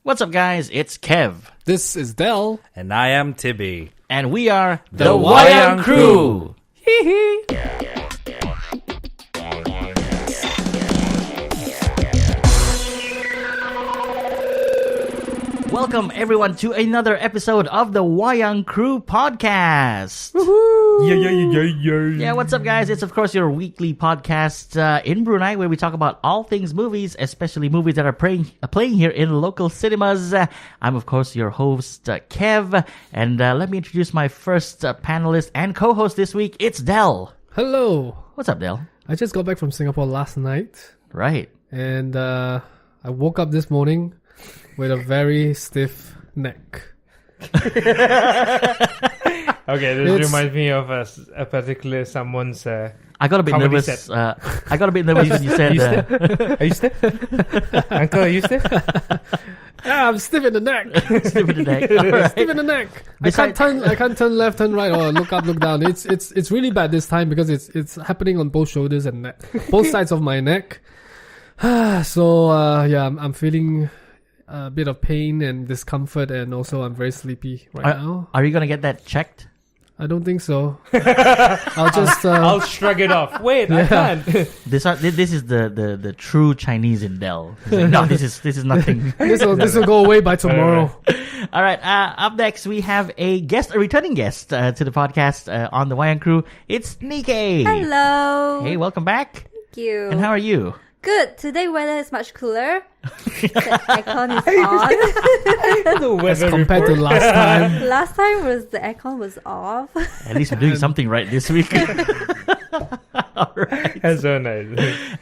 What's up, guys? It's Kev. This is Del. And I am Tibby. And we are the Wayang Crew. Hee hee. Welcome, everyone, to another episode of the Wayang Crew podcast. Woohoo! Yeah, what's up, guys? It's, of course, your weekly podcast in Brunei where we talk about all things movies, especially movies that are playing here in local cinemas. I'm, of course, your host, Kev. And let me introduce my first panelist and co-host this week. It's Del. Hello. What's up, Del? I just got back from Singapore last night. Right. And I woke up this morning with a very stiff neck. Okay, this reminds me of a particular someone's. I got a bit nervous. I got a bit nervous when you said. Are you stiff? Uncle, are you stiff? Yeah, I'm stiff in the neck. Stiff in the neck. Right. Stiff in the neck. I can't turn left, turn right, or look up, look down. It's really bad this time because it's happening on both shoulders and neck, both sides of my neck. So yeah, I'm feeling a bit of pain and discomfort, and also I'm very sleepy now. Are you gonna get that checked? I don't think so. I'll just I'll shrug it off. Wait, I can't. This is the true Chinese in Del. Like, no, this is nothing. this will go away by tomorrow. All right. Up next, we have a returning guest to the podcast on the Wayang Crew. It's Neekay. Hello. Hey, welcome back. Thank you. And how are you? Good. Today weather is much cooler. The aircon is on. The weather Compared to report. last time. Last time the aircon was off. At least we're doing something right this week. All right. That's so nice.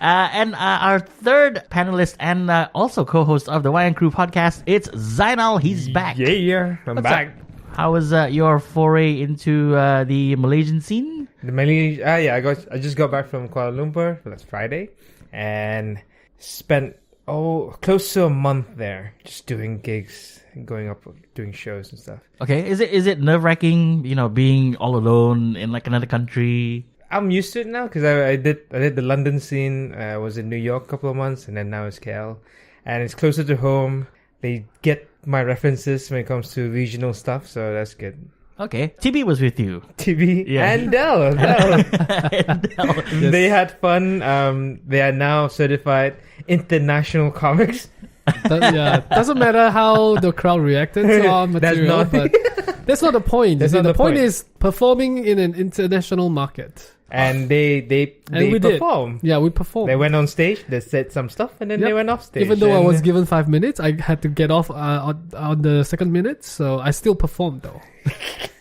And our third panelist and also co-host of the Wayang Crew podcast, it's Zainal. He's back. Yeah, I'm What's back. up? How was your foray into the Malaysian scene? I just got back from Kuala Lumpur last Friday and spent close to a month there just doing gigs, going up, doing shows and stuff. Okay, is it nerve-wracking, being all alone in like another country? I'm used to it now because I did the London scene. I was in New York a couple of months, and then now it's KL, and it's closer to home. They get my references when it comes to regional stuff, so that's good. Okay, TB was with you. TB Yeah. and Del. And Del. They had fun. They are now certified international comics. Doesn't matter how the crowd reacted to our material, but that's not the point. That's not the the point point. is performing in an international market. And they we performed. Yeah, we performed. They went on stage, they said some stuff, and then they went off stage. Even though I And was given 5 minutes, I had to get off on the second minute, so I still performed though.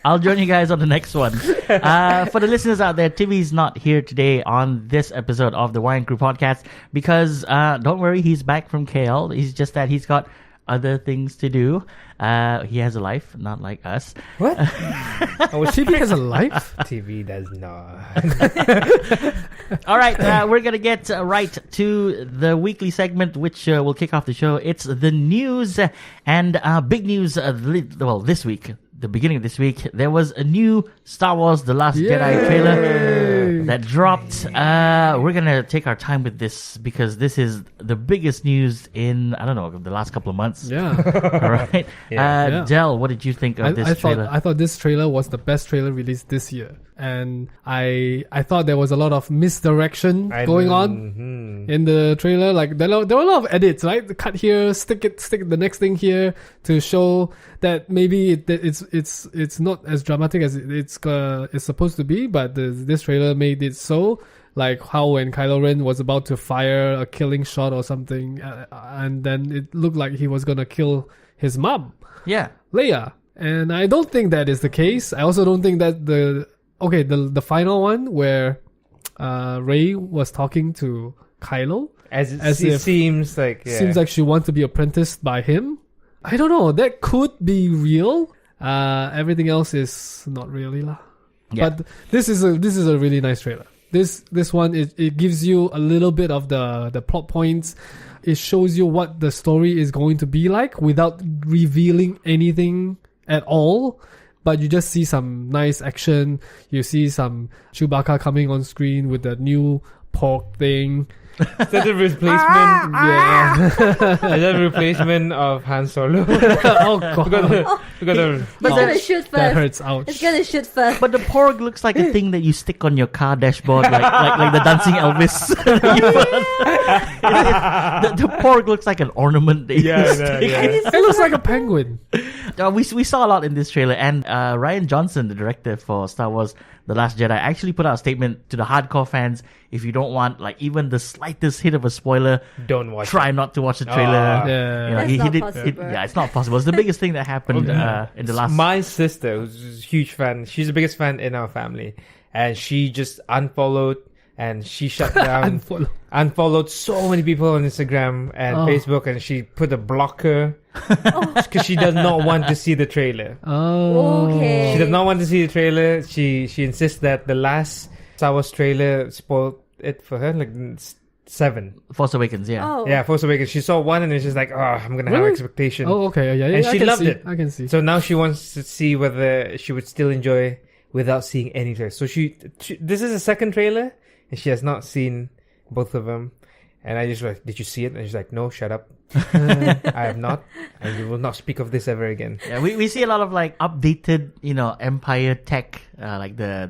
I'll join you guys on the next one. For the listeners out there, Timmy's not here today on this episode of the Wayang Crew podcast because don't worry, he's back from KL. It's just that he's got other things to do. He has a life, not like us. What? TV has a life? TV does not. All right, we're going to get right to the weekly segment, which will kick off the show. It's the news and big news. This week, the beginning of this week, there was a new Star Wars The Last Jedi trailer that dropped. We're going to take our time with this because this is the biggest news in, I don't know, the last couple of months. Yeah. All right. Yeah. Del, what did you think of this trailer? I thought this trailer was the best trailer released this year. And I thought there was a lot of misdirection going on in the trailer. Like there were a lot of edits, right? Cut here, stick the next thing here to show that maybe it's not as dramatic as it's supposed to be. But this trailer made it so. Like how when Kylo Ren was about to fire a killing shot or something, and then it looked like he was gonna kill his mom, Leia. And I don't think that is the case. I also don't think that the final one where Rey was talking to Kylo, seems like she wants to be apprenticed by him. I don't know. That could be real. Everything else is not really lah. Yeah. But this is a really nice trailer. This one it gives you a little bit of the plot points. It shows you what the story is going to be like without revealing anything at all. But you just see some nice action. You see some Chewbacca coming on screen with the new pork thing. Instead of replacement, instead of replacement of Han Solo. Oh god. we got a It's gonna shoot first. That hurts. Ouch. It's gonna shoot first. But the porg looks like a thing that you stick on your car dashboard, like the dancing Elvis. The porg looks like an ornament that you stick. It looks like a penguin. We saw a lot in this trailer, and Rian Johnson, the director for Star Wars The Last Jedi, actually put out a statement to the hardcore fans: if you don't want like even the slightest hit of a spoiler, don't watch try it. not to watch the trailer. Yeah. You know, That's he not did possible. yeah, it's not possible. It's the biggest thing that happened in the last. My sister, who's a huge fan, she's the biggest fan in our family, and she just unfollowed and she shut down, unfollowed so many people on Instagram and Facebook, and she put a blocker because she does not want to see the trailer. Okay. She does not want to see the trailer. She insists that the last Star Wars trailer spoiled it for her, like 7. Force Awakens, yeah. Oh. Yeah, Force Awakens. She saw 1 and it's just like, oh, I'm gonna have Really? expectation. Oh, okay. Yeah, And I she can loved see. it. I can see. So now she wants to see whether she would still enjoy without seeing any trailer. So she this is the second trailer, and she has not seen both of them. And I just like, did you see it? And she's like, no, shut up. I have not, and we will not speak of this ever again. Yeah, we see a lot of like updated, Empire tech, like the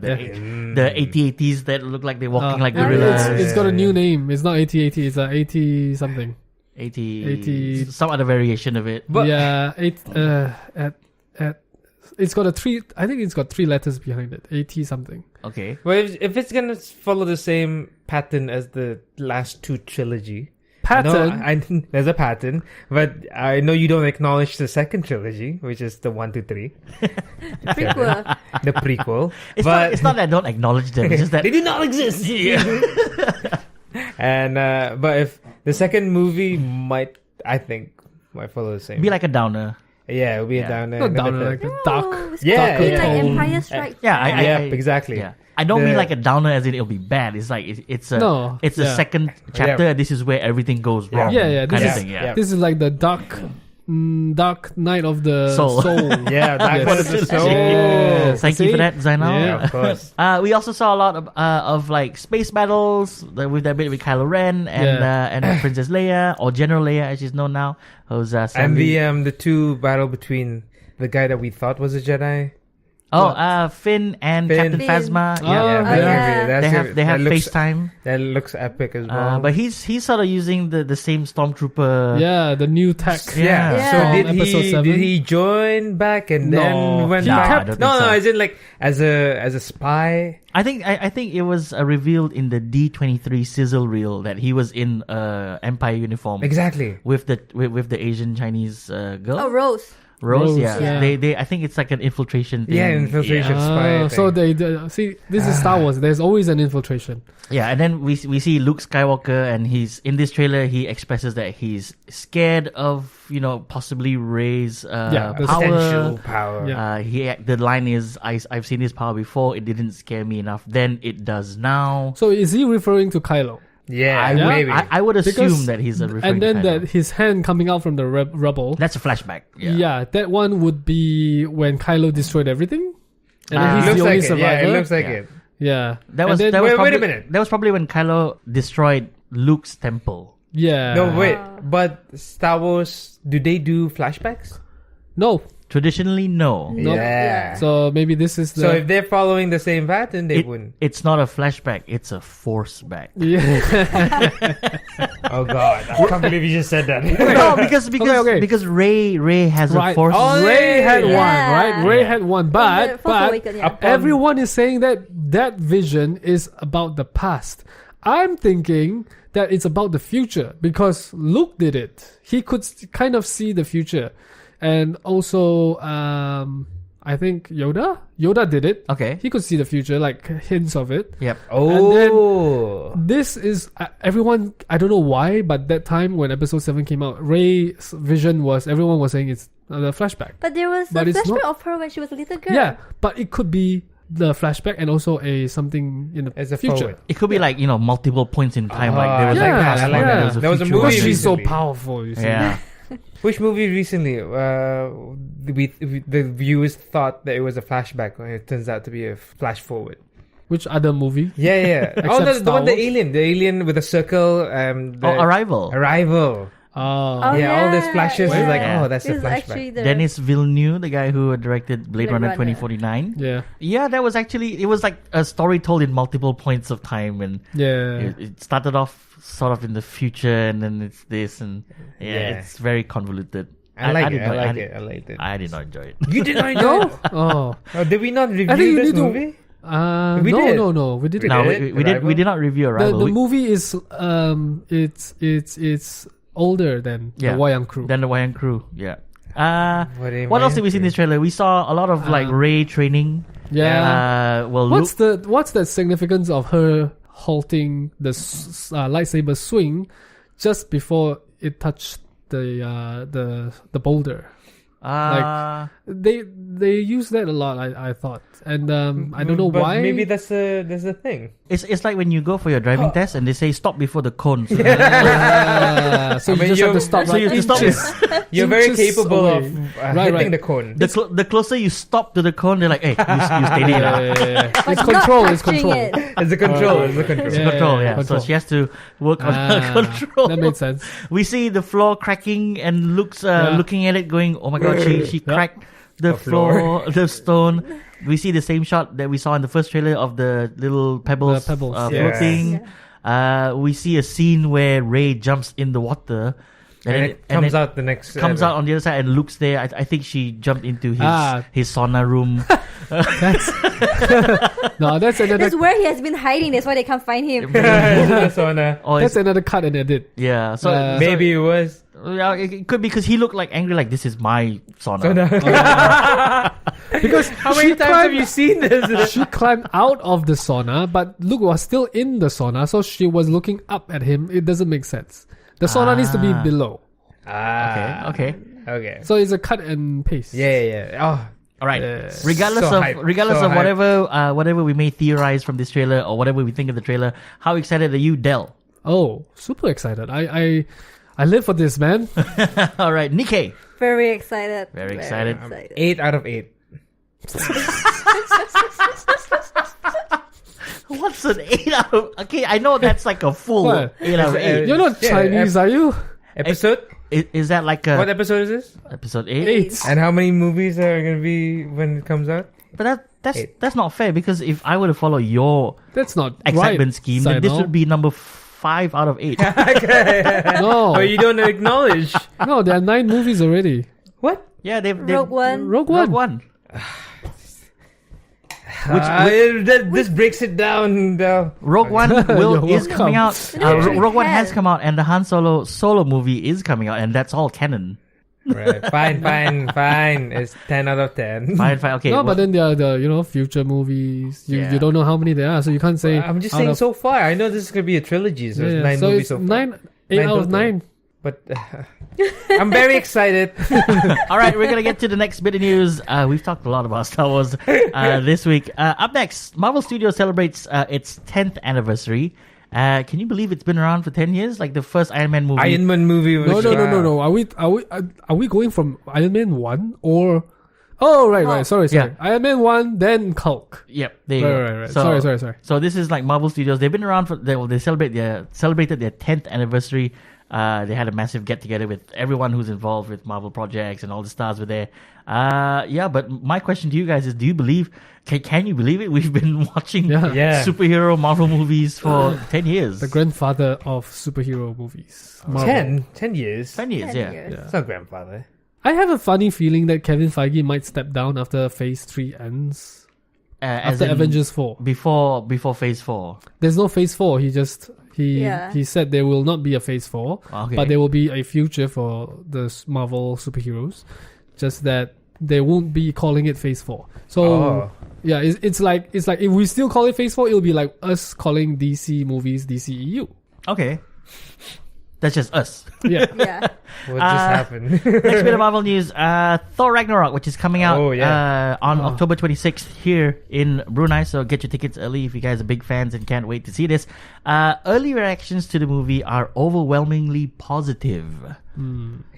AT-ATs that look like they're walking like gorillas. It's got a new name. It's not AT-AT. It's 80 something. 80, some other variation of it. But Yeah, it's got I think it's got 3 letters behind it. 80 something. Okay. well, if it's gonna follow the same pattern as the last 2 trilogy, Pattern. there's a pattern, but I know you don't acknowledge the second trilogy, which is the 1, 2, 3, Prequel. the prequel. It's but not that I don't acknowledge them. It's just that they do not exist. And but if the second movie might follow the same. be like a downer. Yeah, it'll be a downer. Not and down then like the- a dark. Oh, it's Yeah, probably yeah. like tone. Empire Strikes Yeah, yeah, exactly. Yeah. I don't mean The- like a downer as in it'll be bad. It's like it's a it's a yeah. second chapter. Yeah. This is where everything goes wrong. Yeah, kind this of is- thing. Yeah. yeah. This is like the dark night of the Soul. Yeah, that Yes. one is the soul. Yes. Thank you See? for that, Zainal. Yeah, of course. We also saw a lot of like space battles with that bit with Kylo Ren and Princess Leia, or General Leia as she's known now, who's And Sandy. the 2 battle between the guy that we thought was a Jedi. Finn and Finn. Captain Phasma. Oh, Yeah, yeah. they have that looks, FaceTime. That looks epic as well. But he's sort of using the same stormtrooper. Yeah, the new tech. Yeah. Yeah. So From episode 7. did he join back and No. then went He back? kept- I don't No, think so. as in like as a spy. I think it was revealed in the D23 sizzle reel that he was in Empire uniform Exactly. with the Asian Chinese girl. Oh, Rose. Rose, yeah. yeah. They I think it's like an infiltration thing. Yeah, infiltration. Yeah. Spy So thing. they see, this is Star Wars. There's always an infiltration. Yeah, and then we see Luke Skywalker, and he's in this trailer. He expresses that he's scared of possibly Rey's the Potential power. power. Yeah. The line is, I've seen his power before. It didn't scare me enough. Then it does now. So is he referring to Kylo? Yeah, Yeah. maybe. I would assume Because- that he's referring And then to Kylo. that his hand coming out from the rubble. That's a flashback. Yeah. That one would be when Kylo destroyed everything. And then It he's looks the only like it. survivor. Yeah, it looks like Yeah. it. Yeah. That was And then- Wait a probably, minute. That was probably when Kylo destroyed Luke's temple. Yeah. No, wait. But Star Wars, do they do flashbacks? No. Traditionally, no. Nope. Yeah. So maybe this is the. So if they're following the same pattern, they wouldn't. It's not a flashback. It's a force back. yeah. Oh God! I can't believe you just said that. No, because Okay. because Ray has a Right. force. Oh, Ray had yeah. one, right? Ray Yeah. had one, In the but Force Awakens, yeah. everyone is saying that vision is about the past. I'm thinking that it's about the future because Luke did it. He could kind of see the future, and also I think Yoda did it. Okay. He could see the future, like hints of it. Yep. Oh. This is everyone. I don't know why, but that time when Episode 7 came out, Rey's vision was everyone was saying it's the flashback. But there was But a it's flashback not. of her when she was a little girl. Yeah, but it could be the flashback and also something in the As a future. forward. It could be like multiple points in time. Ah, Like there was I like like that, past I like one, that. there There was a future movie one. Because she's so recently. powerful, you see. Yeah. Which movie recently? The viewers thought that it was a flashback, when it turns out to be a flash forward. Which other movie? Yeah. Oh, Except the one, Star the alien with a circle. Arrival. Arrival. Oh, Yeah, all these flashes is like, Yeah. that's a This is actually flashback. the Dennis Villeneuve, the guy who directed Blade Blade Runner Runner. 2049. yeah. Yeah, that was actually, it was like a story told in multiple points of time, and Yeah. it started off sort of in the future, and then it's this, and Yeah. it's very convoluted. I like it. did not- I did- liked it. I did not enjoy it. You did not know? Oh. Oh, did we not I think review you this need to- movie? No, We did. no. We didn't. No, did? we Arrival? did not review The Arrival. movie is it's older than Yeah. the Wayang Crew. Then the Wayang Crew, yeah. What Else did we see in this trailer? We saw a lot of like Rey training. yeah. Well, What's the significance of her halting the lightsaber swing just before it touched the boulder? They use that a lot. I thought, and I don't know But why. Maybe that's the thing. It's like when you go for your driving test and they say stop before the cone. So, So I you mean, just have to stop. so you have to stop. You're very inches capable away. of Right, hitting right. the cone. The closer you stop to the cone, they're like, hey, you stay there. Yeah. But It's not control. It's touching control. it. It's the control. It's the control. Yeah. Control, yeah. control. So she has to work on her control. That makes sense. We see the floor cracking and Luke's looking at it going, oh my god, she cracked the floor, the stone. We see the same shot that we saw in the first trailer of the little pebbles, The pebbles. floating. We see a scene where Rey jumps in the water. And it comes out the next. Comes out on the other side and Luke's there. I think she jumped into his sauna room. That's another. That's where he has been hiding. That's why they can't find him. That's on That's another cut and edit. yeah. So maybe it was. yeah, it could be because he looked like angry, like this is my sauna. Because How many times have you seen this? she climbed out of the sauna, but Luke was still in the sauna, so she was looking up at him. It doesn't make sense. The sauna needs to be below. Okay. Okay. So it's a cut and paste. Yeah. Oh, All right. Yeah. Regardless So of hype. regardless So of hype. whatever we may theorize from this trailer or whatever we think of the trailer, how excited are you, Del? Oh, super excited. I live for this, man. All right, Nikkei. Very excited. Very excited. 8 out of 8. What's an 8 out of? Okay, I know that's like a full What? 8 out of 8. You're not Yeah, Chinese, are you? Episode? Is that like What a episode is this? episode 8? 8. And how many movies are going to be when it comes out? But that's Eight. that's not fair because if I were to follow your That's not excitement right, scheme, then this Zainal. would be number 5 out of 8. No, But you don't acknowledge. no, there are 9 movies already. What? Yeah, they've Rogue One. Rogue Rogue One. One. This breaks it down, though. Rogue One You're is coming out. No, it Rogue One has has. come out, and the Han Solo movie is coming out, and that's all canon. Right. Fine. It's 10 out of 10. Fine. Okay. No, well, but then there are the future movies. Yeah. You don't know how many there are, so you can't say. I'm just out saying of- so far. I know this is going to be a trilogy, so Yeah, it's 9 so movies it's so far. 8 Nine out of total. 9. But I'm very excited. all right, we're gonna get to the next bit of news. We've talked a lot about Star Wars this week. Up next, Marvel Studios celebrates its 10th anniversary. Can you believe it's been around for 10 years? Like the first Iron Man movie. Iron Man movie was No. Are we going from Iron Man 1 or? Oh right. Sorry. Yeah. Iron Man 1, then Hulk. Yep. There you go. Right. So, Sorry. So this is like Marvel Studios. They've been around for they celebrated their 10th anniversary. They had a massive get together with everyone who's involved with Marvel projects and all the stars were there. But my question to you guys is: do you believe? Can you believe it? We've been watching Yeah. superhero Marvel movies for 10 years. The grandfather of superhero movies. Marvel. 10 years. 10 years, 10 yeah. years. It's not grandfather. I have a funny feeling that Kevin Feige might step down after Phase 3 ends. As After in Avengers 4. before Phase 4. There's no Phase 4. Yeah. He said there will not be a Phase 4, Okay. but there will be a future for the Marvel superheroes. Just that they won't be calling it Phase 4. So yeah, it's like if we still call it Phase 4, it'll be like us calling DC movies DCEU. Okay. That's just us. Yeah. Yeah. What just happened? Next bit of Marvel news, Thor Ragnarok, which is coming out on October 26th here in Brunei. So get your tickets early if you guys are big fans and can't wait to see this. Early reactions to the movie are overwhelmingly positive.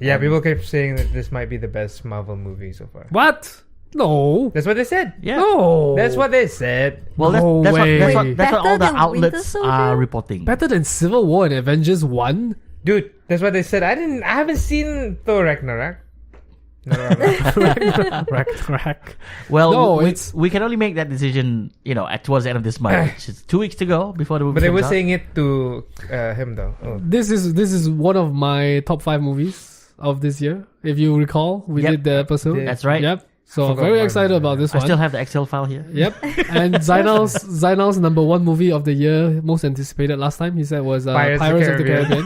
Yeah, people kept saying that this might be the best Marvel movie so far. What? No. That's what they said. Yeah. No. That's what they said. Well, that's, No that's, what, that's, way. what, that's what all the Better than Winter outlets Soldier? are reporting. Better than Civil War and Avengers 1? Dude, that's what they said. I haven't seen Thor Ragnarok. No. Ragnarok. Well, No, we can only make that decision, towards the end of this month, which is 2 weeks to go before the movie But they comes were out. saying it to him though. Oh. This is one of my top 5 movies of this year. If you recall, we Yep. did the episode. Yeah. That's right. Yep. So Forgot very about excited that. about this I one. still have the Excel file here. Yep. And Zainal's number 1 movie of the year, most anticipated last time, he said was Pirates Pirates of of the the Caribbean.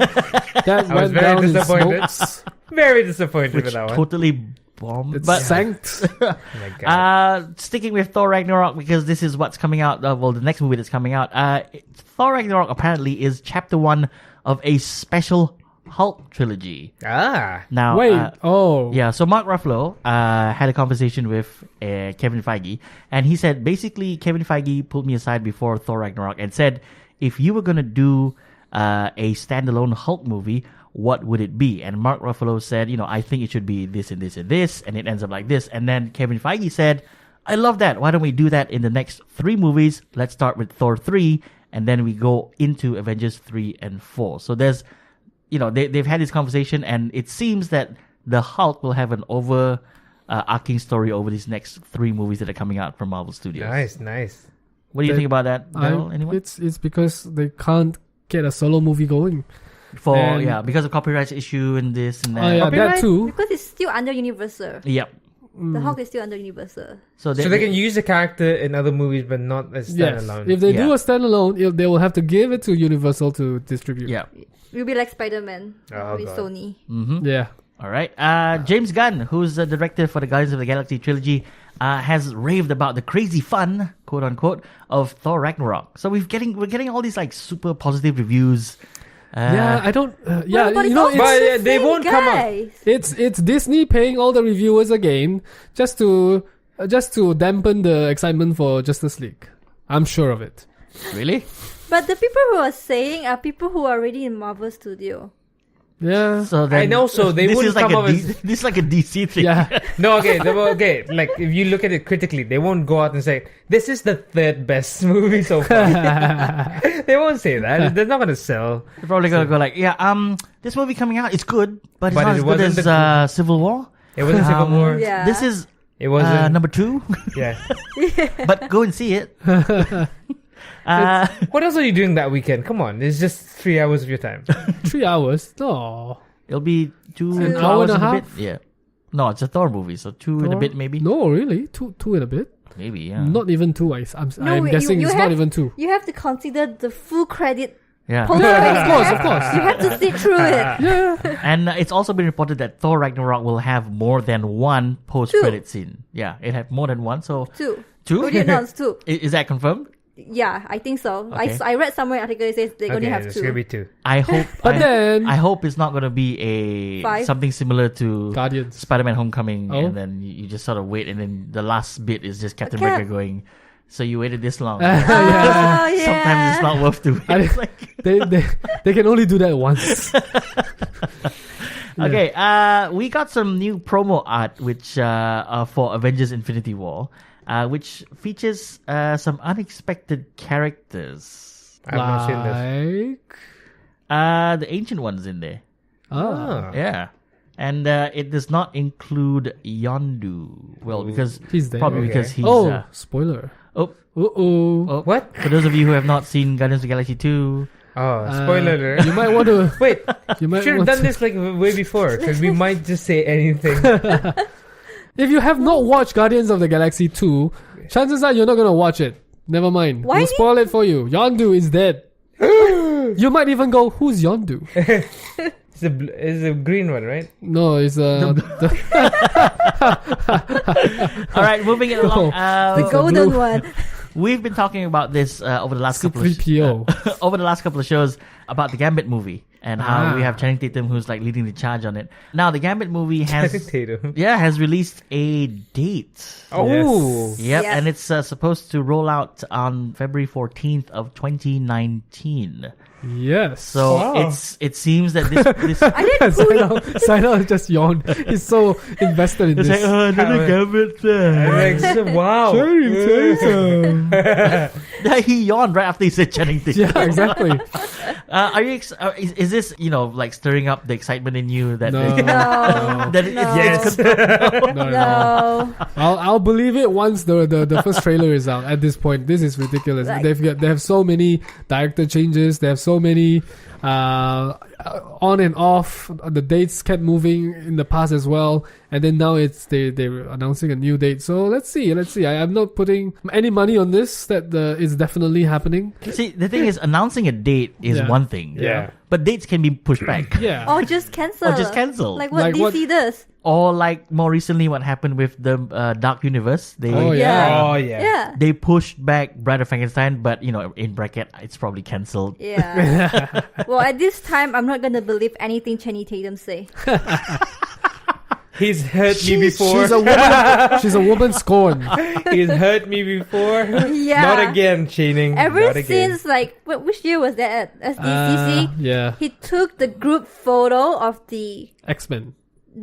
That I was went very down in disappointed. smokes. Very disappointed Which with that one. totally bombed. It But sank. Oh my god. sticking with Thor Ragnarok, because this is what's coming out. The next movie that's coming out. Thor Ragnarok apparently is chapter 1 of a special Hulk trilogy. Now, Wait. yeah, so Mark Ruffalo had a conversation with Kevin Feige, and he said basically Kevin Feige pulled me aside before Thor Ragnarok and said, if you were going to do a standalone Hulk movie, what would it be? And Mark Ruffalo said, I think it should be this and this and this, and it ends up like this. And then Kevin Feige said, I love that. Why don't we do that in the next 3 movies? Let's start with Thor 3, and then we go into Avengers 3 and 4. So there's, they've had this conversation, and it seems that the Hulk will have an arcing story over these next 3 movies that are coming out from Marvel Studios. Nice. What do you think about that, Daryl? Anyone? It's because they can't get a solo movie going. Because of copyright issue and this and that. Oh, yeah, that Copyright? too. Because it's still under Universal. Yep. The Hulk is still under Universal. So So they can use the character in other movies, but not as Yes. standalone. If they do Yeah. a standalone, they will have to give it to Universal to distribute. Yeah. It'll be like Spider-Man Oh, with God. Sony. Yeah. All right. James Gunn, who's the director for the Guardians of the Galaxy trilogy, has raved about the crazy fun, quote unquote, of Thor Ragnarok. So we're getting all these like super positive reviews. I don't. But you know, it's But the they same won't come out. guys. it's Disney paying all the reviewers again just to dampen the excitement for Justice League. I'm sure of it. Really? But the people who are saying are people who are already in Marvel Studio. Yeah. So then, I know, so they this wouldn't is like come a up as- this is like a DC thing. Yeah. No, okay. Like, if you look at it critically, they won't go out and say, this is the 3rd best movie so far. They won't say that. They're not going to sell. They're probably gonna go like, this movie coming out, it's good, but it's But not it as good wasn't as Civil War. It wasn't Civil War. Yeah. This is It wasn't. number 2, Yeah. but go and see it. What else are you doing that weekend? Come on. It's just 3 hours of your time. 3 hours. No. It'll be 2 An hours hour and a and a half? bit. Yeah. No, it's a Thor movie, so 2 and a bit maybe. No, really. Two and a bit. Maybe, yeah. Not even 2. I'm No, guessing you it's have- not even 2. You have to consider the full credit. Yeah. post Of course. You have to sit through it. Yeah. And it's also been reported that Thor Ragnarok will have more than one post-credit scene. Yeah, it had more than one. So Two. two? Already announced 2. Is that confirmed? Yeah, I think so. Okay. I read somewhere article that says they only have there's 2. going to be 2. I hope. But then I hope it's not going to be Five? something similar to Guardians. Spider-Man: Homecoming, Oh. and then you just sort of wait, and then the last bit is just Captain Okay. America going, "So you waited this long." Oh, yeah. Sometimes it's not worth doing. I- It's like, they can only do that once. okay, we got some new promo art which for Avengers: Infinity War, which features some unexpected characters. I've not seen this. Like The ancient ones in there. ah, Yeah. And it does not include Yondu. Well, because he's there. probably Okay. because he's spoiler. oh, Uh-oh. What? for those of you who have not seen Guardians of the Galaxy 2, Oh, spoiler alert. You might want to. Wait, You might should have want done to- this like way before, because we might just say anything. If you have not watched Guardians of the Galaxy 2, chances are you're not gonna watch it. Never mind. Why We'll did- spoil it for you. Yondu is dead. You might even go, who's Yondu? It's a green one, right? No, it's all right, moving it along. The golden blue. one. We've been talking about this over the last couple of C3PO. over the last couple of shows about the Gambit movie and how Ah. we have Channing Tatum who's like leading the charge on it. Now the Gambit movie Channing has Tatum. has released a date. Oh, Yep, Yes. and it's supposed to roll out on February 14th of 2019. Yes. So Wow. it seems that this Zainal just yawned. He's so invested in it's this. like another Gambit. Wow. He yawned right after he said Channing Tatum. Yeah, exactly. Are you? Is this like stirring up the excitement in you that No. that Yes. No. I'll believe it once the first trailer is out. At this point, this is ridiculous. Right. They have so many director changes. They have so many on and off. The dates kept moving in the past as well, and then now they're announcing a new date. So let's see. I'm not putting any money on this. That is definitely happening. See, the thing is, announcing a date is Yeah. one thing. Yeah. But dates can be pushed back. Yeah. Or just cancel. Like what Like DC what- does. Or like more recently, what happened with the Dark Universe? They Oh, yeah. Oh yeah. Yeah. they pushed back Bride of Frankenstein, but in bracket, it's probably cancelled. Yeah. Well, at this time, I'm not gonna believe anything Channing Tatum say. He's hurt me before. She's a woman scorned. He's hurt me before. Yeah. Not again, Channing. Ever Not again. since which year was that at SDCC? Yeah. He took the group photo of the X-Men.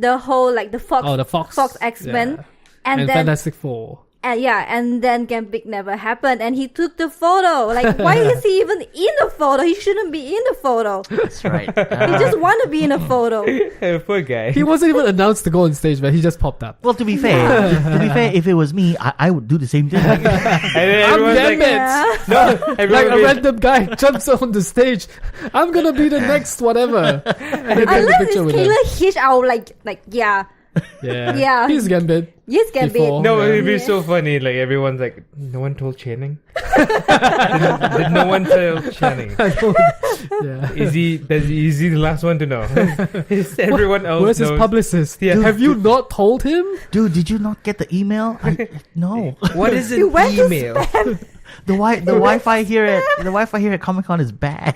whole the Fox. Oh, the Fox. X-Men. Yeah. And then Fantastic Four. and then Gambit never happened, and he took the photo. Like, why is he even in the photo? He shouldn't be in the photo. That's right. He just want to be in a photo. Poor guy. He wasn't even announced to go on stage, but he just popped up. Well, to be fair, if it was me, I would do the same thing. And then everyone's like, Gambit. Yeah. no, Like everyone a random guy jumps on the stage. I'm gonna be the next whatever. And then take the Unless picture it's with him. Kayla Hitch, I would Yeah. Yeah. He's Gambit. yes, Gambit. Before. No, Yeah. it'd be so funny. Like everyone's like, no one told Channing. did no one tell Channing? Yeah. Is he the last one to know? Is everyone else Where's his knows? publicist? Yeah. Have you not told him? Dude, did you not get the email? No. What is an You went to email? The Wi-Fi here at Comic-Con is bad.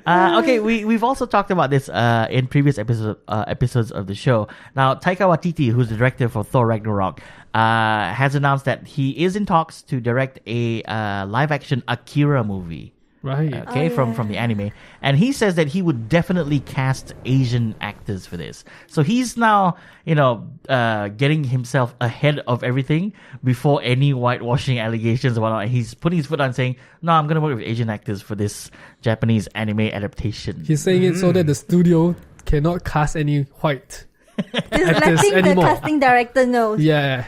Okay, we've also talked about this in previous episodes of the show. Now, Taika Waititi, who's the director for Thor Ragnarok, has announced that he is in talks to direct a live-action AKIRA movie. Right. Okay, from the anime, and he says that he would definitely cast Asian actors for this. So he's now, getting himself ahead of everything before any whitewashing allegations and whatnot. He's putting his foot on, saying, "No, I'm gonna work with Asian actors for this Japanese anime adaptation." He's saying it so that the studio cannot cast any white. Just actors letting anymore. the casting director know. Yeah.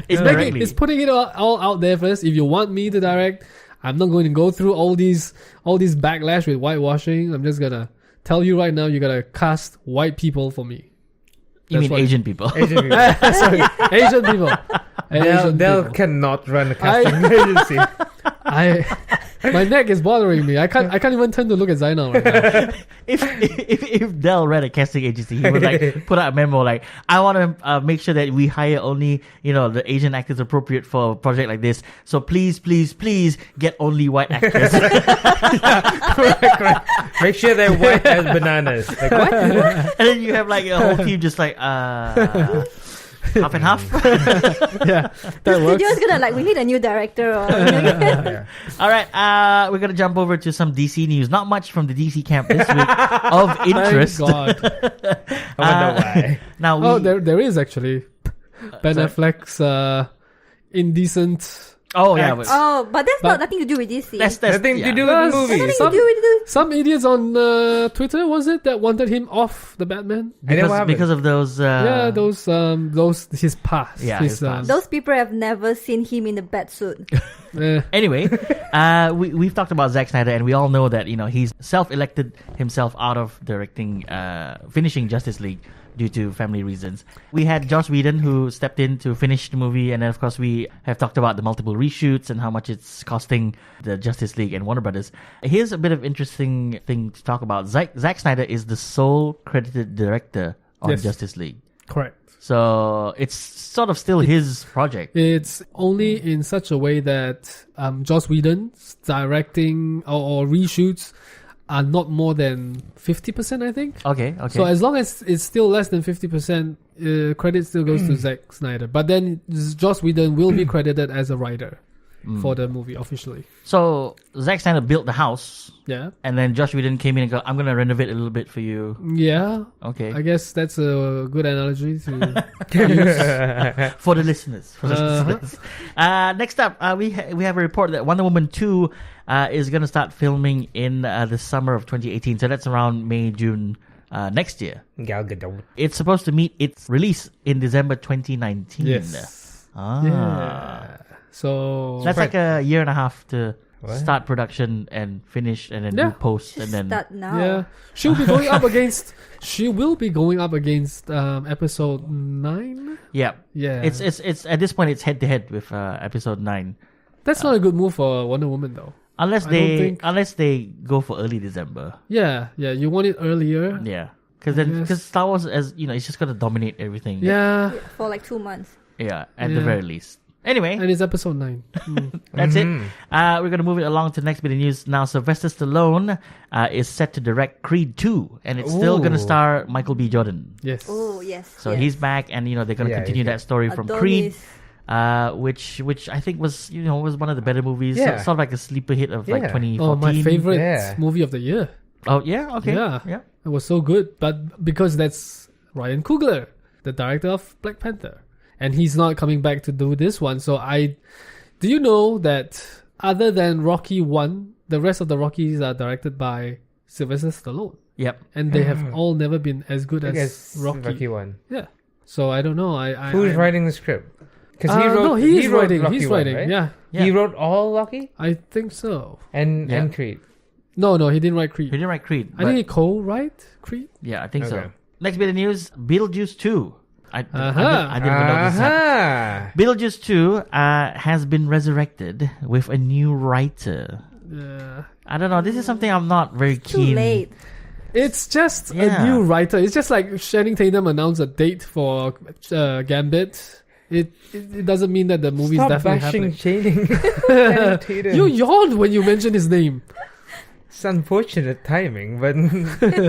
Indirectly. It's putting it all out there first. If you want me to direct, I'm not going to go through all these backlash with whitewashing. I'm just gonna tell you right now, you gotta cast white people for me. You mean Asian people? Asian people. Sorry, Asian people. They'll people. cannot run a casting agency. My neck is bothering me. I can't even turn to look at Zainal right now. If Dell ran a casting agency, he would put out a memo like, "I want to make sure that we hire only the Asian actors appropriate for a project like this. So please get only white actors." Correct. Make sure they're white as bananas. Like what? And then you have a whole team just half and half. Yeah, that works. Studio's gonna we need a new director or Yeah. All right, we're gonna jump over to some DC news. Not much from the DC camp this week of interest. Thank God. I wonder why. Now, There is actually Ben sorry. Affleck's indecent. oh yeah, Acts. but that's But- not nothing to do with DC. that's Nothing to yeah. do with the movie. nothing to do with Some idiots on Twitter, was it, that wanted him off the Batman? And then what happened? because of those. Yeah, those his past. Yeah, his past. those people have never seen him in a bat suit. Anyway, we've talked about Zack Snyder, and we all know that he's self-elected himself out of directing, finishing Justice League due to family reasons. We had Joss Whedon, who stepped in to finish the movie, and then of course we have talked about the multiple reshoots and how much it's costing the Justice League and Warner Brothers. Here's a bit of interesting thing to talk about. Zack Snyder is the sole credited director on Yes. Justice League. Correct. So it's sort of still his project. It's only in such a way that Joss Whedon's directing or reshoots are not more than 50%, I think. Okay. So as long as it's still less than 50%, credit still goes to Zack Snyder. But then Joss Whedon will be credited as a writer. for the movie officially. So Zack Snyder built the house, Yeah. and then Josh Whedon came in and go, "I'm gonna renovate a little bit for you." Yeah. Okay, I guess that's a good analogy to for the listeners. Next up, we have a report that Wonder Woman 2 is gonna start filming in the summer of 2018. So that's around May, June next year. Gal Gadot. It's supposed to meet its release in December 2019. Yes. Ah. Yeah. So That's like a year and a half to What? start production and finish and then Yeah. do post Just and then start now. yeah, she'll be going up against. She will be going up against episode 9. yeah. Yeah, It's at this point it's head to head with episode 9. that's not a good move for Wonder Woman though. Unless I don't think- they go for early December. Yeah, you want it earlier. Yeah. Because Yes. Star Wars, as you know, it's just gonna dominate everything. Yeah, Yeah, for like 2 months. Yeah, at the Yeah. very least. Anyway, and it's episode 9. Mm. that's it. We're going to move it along to the next bit of news. Now, Sylvester Stallone is set to direct Creed 2, and it's still going to Ooh. star Michael B. Jordan. Yes. Oh, yes. So yes. he's back, and, they're going to Yeah, continue yeah. that story from Adonis. Creed, which I think was, was one of the better movies. Yeah. Sort of like a sleeper hit of like Yeah. 2014. Oh, my favorite Yeah. movie of the year. Oh, yeah? Okay. Yeah. Yeah. It was so good, but because that's Ryan Coogler, the director of Black Panther, and he's not coming back to do this one. So do you know that other than Rocky 1, the rest of the Rockies are directed by Sylvester Stallone, Yep. and they have all never been as good I as guess Rocky. one. Yeah. So I don't know. Who's writing the script? Because No, he is wrote writing. Rocky He's 1, writing. right? Yeah, Yeah. He wrote all Rocky I think so. and Yeah. Creed. No, he didn't write He Creed. didn't write Creed. I but- think he co-write Creed. yeah, I think so. Okay. Next bit of news, Beetlejuice 2. I didn't even Uh-huh. know this happened. Aha! Beetlejuice 2 has been resurrected with a new writer. Yeah. I don't know. This is something I'm not very Too keen. late. It's just Yeah. a new writer. It's just like Channing Tatum announced a date for Gambit. It doesn't mean that the movie's Stop definitely bashing happening. Channing Tatum. You yawned when you mentioned his name. It's unfortunate timing, but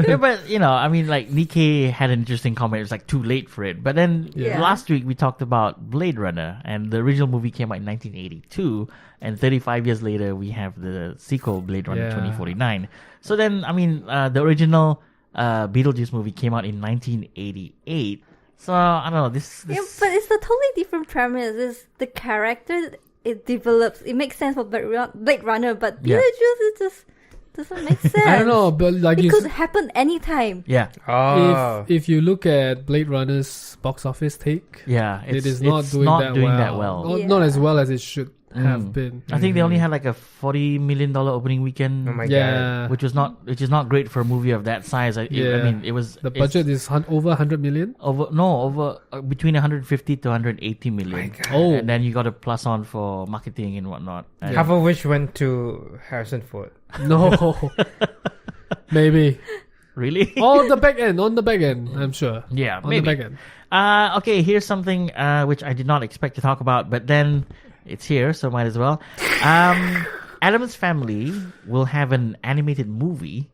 Yeah, but I mean, like Nikkei had an interesting comment. It was like too late for it. But then Yeah. last week we talked about Blade Runner, and the original movie came out in 1982, and 35 years later we have the sequel Blade Runner Yeah. 2049. So then, I mean, the original Beetlejuice movie came out in 1988. So I don't know. This Yeah, but it's a totally different premise. It's the character it develops. It makes sense for Blade Runner, but Yeah. Beetlejuice it just doesn't make sense. I don't know, but like It you, could happen anytime. yeah, oh, if you look at Blade Runner's box office take, yeah. it is not it's doing, not that, doing well. that well. Not as well as it should have been. I think they only had like a $40 million opening weekend. oh my god. Yeah, which is not great for a movie of that size. I Yeah. mean, it was the it's budget is over 100 million. over between 150 to 180 million. God. Oh. And then you got to plus on for marketing and whatnot. And Half of which went to Harrison Ford. No, maybe really? on the back end. I'm sure. Yeah, On maybe. the back end. Okay, here's something which I did not expect to talk about, but then it's here, so might as well. Addams Family will have an animated movie,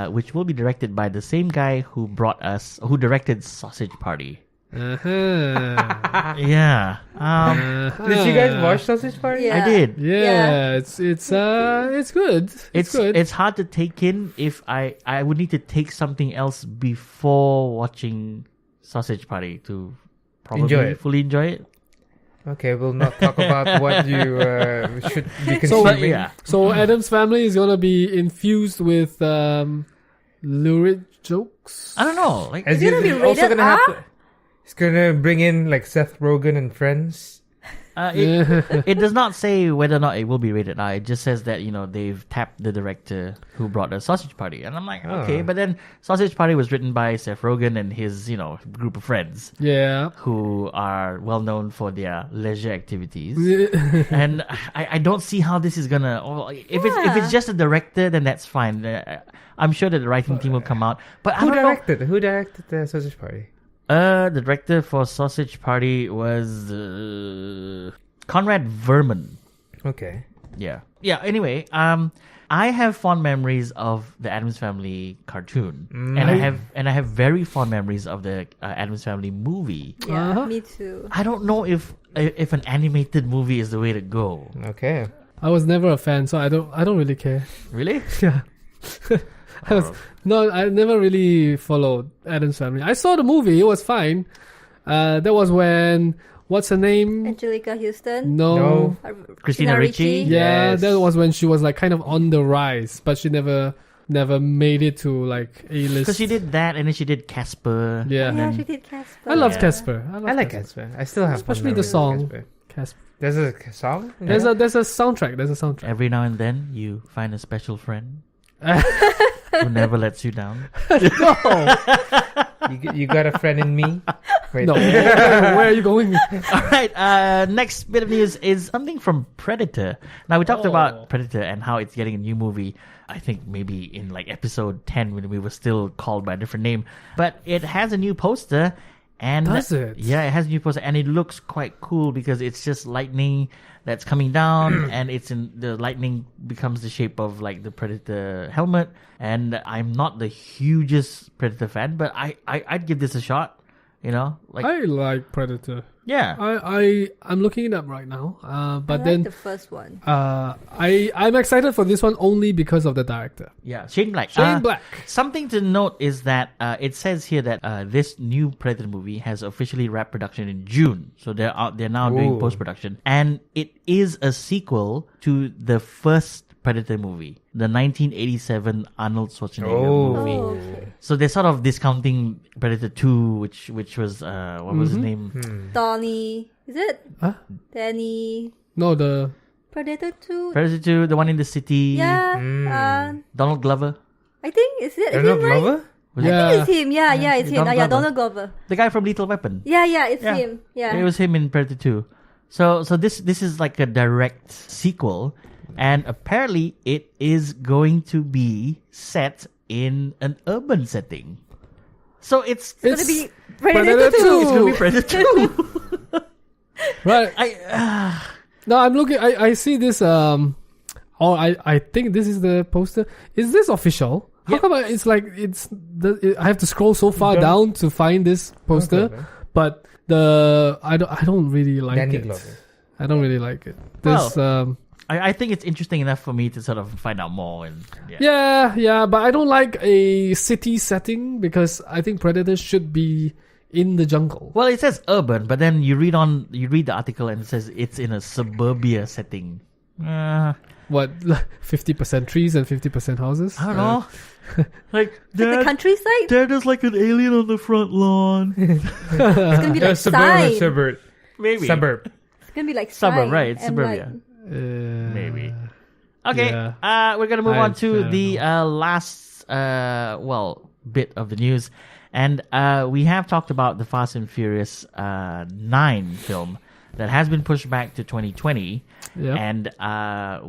which will be directed by the same guy who directed Sausage Party. Uh-huh. Yeah. Did you guys watch Sausage Party? Yeah. I did. Yeah, it's good. It's good. It's hard to take in if I would need to take something else before watching Sausage Party to probably Enjoy it. fully enjoy it. Okay, we'll not talk about what you should be So, consuming. yeah. So Addams Family is gonna be infused with lurid jokes. I don't know. Like Is It's gonna be it also rated gonna have R? to, it's gonna bring in like Seth Rogen and friends. it does not say whether or not it will be rated R. It just says that they've tapped the director who brought the Sausage Party, and I'm like, okay, but then Sausage Party was written by Seth Rogen and his group of friends Yeah. who are well known for their leisure activities. And I don't see how this is gonna. If it's just a director, then that's fine. I'm sure that the writing team will come out. But I Who don't know. directed? Who directed the Sausage Party? The director for Sausage Party was Conrad Verman. Okay. Yeah. Yeah. Anyway, I have fond memories of the Addams Family cartoon, and I have very fond memories of the Addams Family movie. Yeah, me too. I don't know if an animated movie is the way to go. Okay. I was never a fan, so I don't really care. Really? Yeah. I never really followed Addams Family. I saw the movie; it was fine. That was when what's her name? Angelica Houston. No. Christina Ricci. Yeah, Yes. that was when she was like kind of on the rise, but she never made it to like A-list. Because she did that, and then she did Casper. Yeah. Yeah, she did Casper. I love Yeah. Casper. I like Casper. I still have fond Especially the memories of song. Casper. Casper. There's a song? There's a soundtrack. There's a soundtrack. Every now and then, you find a special friend who never lets you down. No, You got a friend in me? Wait. no. Where are you going? All right. Next bit of news is something from Predator. Now we talked about Predator and how it's getting a new movie. I think maybe in like episode 10 when we were still called by a different name, but it has a new poster. And Does it? Yeah, it has a new poster, and it looks quite cool because it's just lightning that's coming down, and the lightning becomes the shape of like the Predator helmet. And I'm not the hugest Predator fan, but I'd give this a shot. You know, like I like Predator. yeah. I'm looking it up right now. But I then like the first one. I'm excited for this one only because of the director, Yeah, Shane Black. Shane Black. Something to note is that it says here that this new Predator movie has officially wrapped production in June. So they're now doing Ooh. post-production. And it is a sequel to the first Predator movie, the 1987 Arnold Schwarzenegger movie. Oh, okay. So they're sort of discounting Predator 2, which was what was his name? Donnie. Is it? Huh? Danny. No, the Predator 2. Predator 2, the one in the city. Yeah. Donald Glover, I think, is it Donald him, right? Glover? Was Yeah. I think it's him. Yeah, it's him. Donald Yeah, Glover. Donald Glover. the guy from Lethal Weapon. Yeah, it's Yeah. him. Yeah. It was him in Predator 2. So this is like a direct sequel, and apparently it is going to be set in an urban setting. So it's It's gonna be Predator 2. it's gonna be Predator 2. right. I No, I'm looking. I see this. I think this is the poster. Is this official? How Yep. come it's like I have to scroll so far down to find this poster? Glover. But I don't really like Danny it. Glover. I don't really like it. This I think it's interesting enough for me to sort of find out more. And yeah, but I don't like a city setting because I think Predators should be in the jungle. Well, it says urban, but then you read the article and it says it's in a suburbia setting. What, 50% trees and 50% houses? I don't know. Like the countryside? there's like an alien on the front lawn. It's gonna be like Suburb or sign. suburb? Maybe Suburb. It's gonna be like Suburb, sign right? It's and suburbia. Maybe. Okay, Yeah. we're gonna move on to don't the last bit of the news, and we have talked about the Fast and Furious 9 film that has been pushed back to 2020. Yeah. And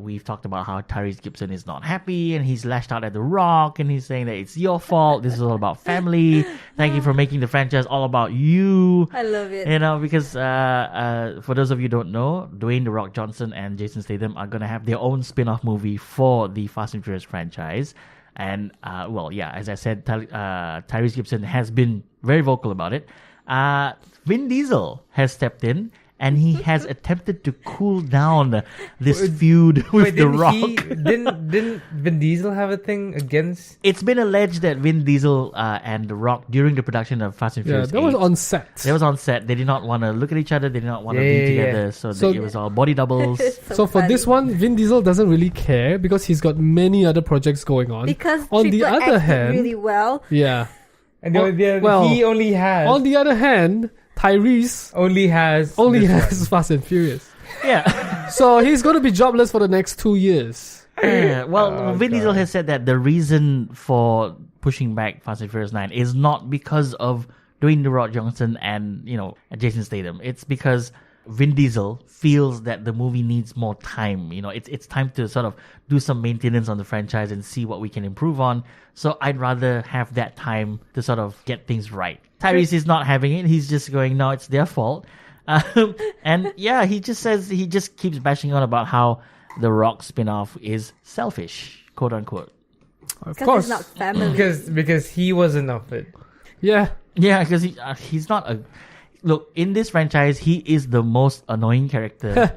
we've talked about how Tyrese Gibson is not happy, and he's lashed out at The Rock, and he's saying that it's your fault. This is all about family. Thank you for making the franchise all about you. I love it. You know, because for those of you who don't know, Dwayne The Rock Johnson and Jason Statham are going to have their own spin-off movie for the Fast and Furious franchise. And, as I said, Tyrese Gibson has been very vocal about it. Vin Diesel has stepped in, and he has attempted to cool down this feud with The Rock. Didn't Vin Diesel have a thing against? It's been alleged that Vin Diesel and The Rock, during the production of Fast and Yeah, Furious that was 8, on set. They was on set. They did not want to look at each other. They did not want to be together. So So- it was all body doubles. So for this one, Vin Diesel doesn't really care because he's got many other projects going on. Because on the Triple other X did hand, really well. yeah. And well, he only has On the other hand, Tyrese only has has Fast and Furious. Yeah. So he's going to be jobless for the next 2 years. Yeah. Well, Oh, Vin Diesel God. has said that the reason for pushing back Fast and Furious 9 is not because of Dwayne The Rock Johnson and, Jason Statham. It's because Vin Diesel feels that the movie needs more time. It's time to sort of do some maintenance on the franchise and see what we can improve on. So I'd rather have that time to sort of get things right. Tyrese is not having it. He's just going, no, it's their fault. And yeah, he just keeps bashing on about how the Rock spin-off is selfish, quote unquote. Of Because course. it's not family. Because he wasn't offered. Yeah. Yeah, because he's not a... Look, in this franchise, he is the most annoying character.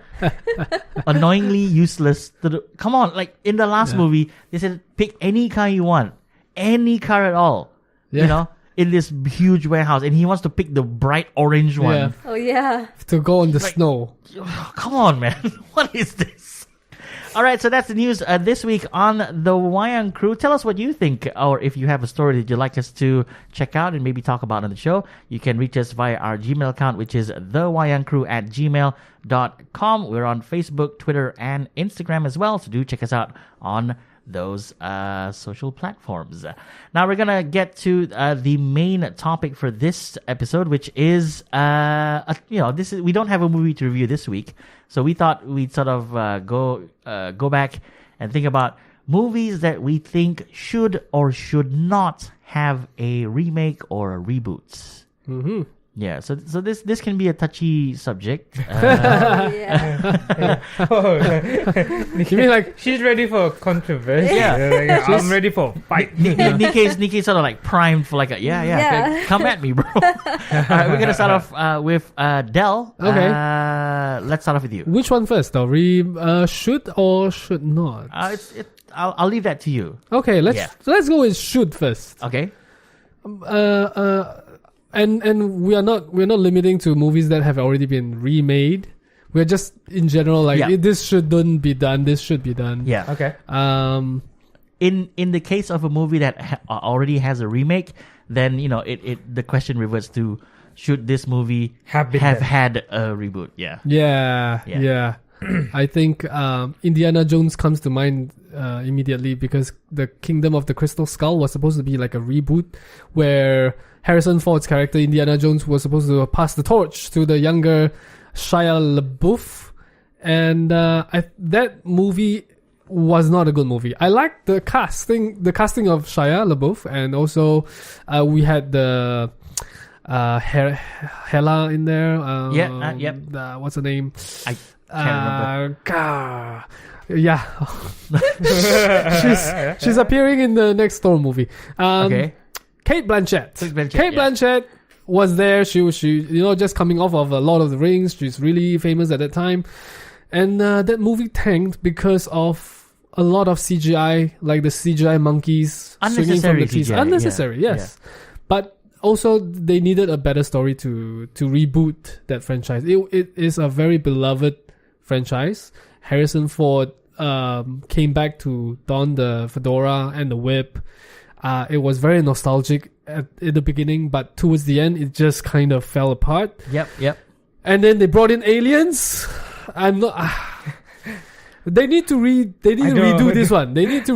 Annoyingly useless. Come on, like in the last movie, they said pick any car you want. Any car at all. Yeah. You know? In this huge warehouse. And he wants to pick the bright orange one. Yeah. Oh yeah. To go on the Like- snow. Come on, man. What is this? All right, so that's the news this week on the Wayang Crew. Tell us what you think, or if you have a story that you'd like us to check out and maybe talk about on the show. You can reach us via our Gmail account, which is thewayangcrew@gmail.com. We're on Facebook, Twitter, and Instagram as well, so do check us out on those social platforms. Now we're gonna get to the main topic for this episode, which is we don't have a movie to review this week, so we thought we'd sort of go back and think about movies that we think should or should not have a remake or a reboot. Mm-hmm. Yeah, so this can be a touchy subject. Oh, yeah. You mean like She's ready for controversy. Yeah. I'm ready for a fight. Nikkei's sort of like primed for like a Yeah. come at me, bro. All right, we're gonna start off with Del. Okay. Let's start off with you. which one first though? Should or should not? I'll leave that to you. Okay, let's go with should first. Okay. And we're not limiting to movies that have already been remade. We're just in general like this shouldn't be done. This should be done. Yeah. Okay. In the case of a movie that already has a remake, then the question reverts to should this movie Have been have done. had a reboot? Yeah. Yeah. I think Indiana Jones comes to mind immediately because the Kingdom of the Crystal Skull was supposed to be like a reboot where Harrison Ford's character Indiana Jones was supposed to pass the torch to the younger Shia LaBeouf, and that movie was not a good movie. I liked the casting of Shia LaBeouf, and also we had the Hela in there. Yep. What's her name? I can't remember. She's appearing in the next Thor movie. Okay. Kate Blanchett. Kate Blanchett was there. She just coming off of a Lord of the Rings. She's really famous at that time, and that movie tanked because of a lot of CGI, like the CGI monkeys swinging from the trees. CGI, Unnecessary, yes. But also, they needed a better story to reboot that franchise. It is a very beloved franchise. Harrison Ford came back to don the fedora and the whip. It was very nostalgic at the beginning, but towards the end, it just kind of fell apart. Yep. And then they brought in aliens. I'm not. They need to redo this one. They need to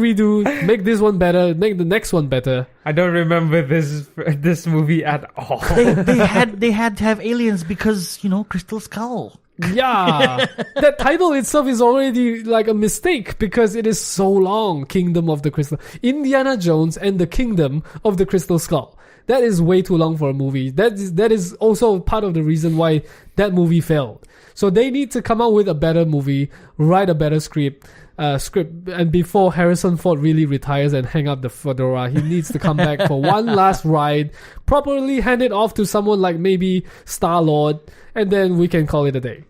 make this one better, make the next one better. I don't remember this movie at all. they had to have aliens because Crystal Skull. Yeah, that title itself is already like a mistake because it is so long. Kingdom of the Crystal, Indiana Jones and the Kingdom of the Crystal Skull. That is way too long for a movie. That is also part of the reason why that movie failed. So they need to come out with a better movie, write a better script, and before Harrison Ford really retires and hang up the fedora, he needs to come back for one last ride, properly hand it off to someone like maybe Star-Lord, and then we can call it a day.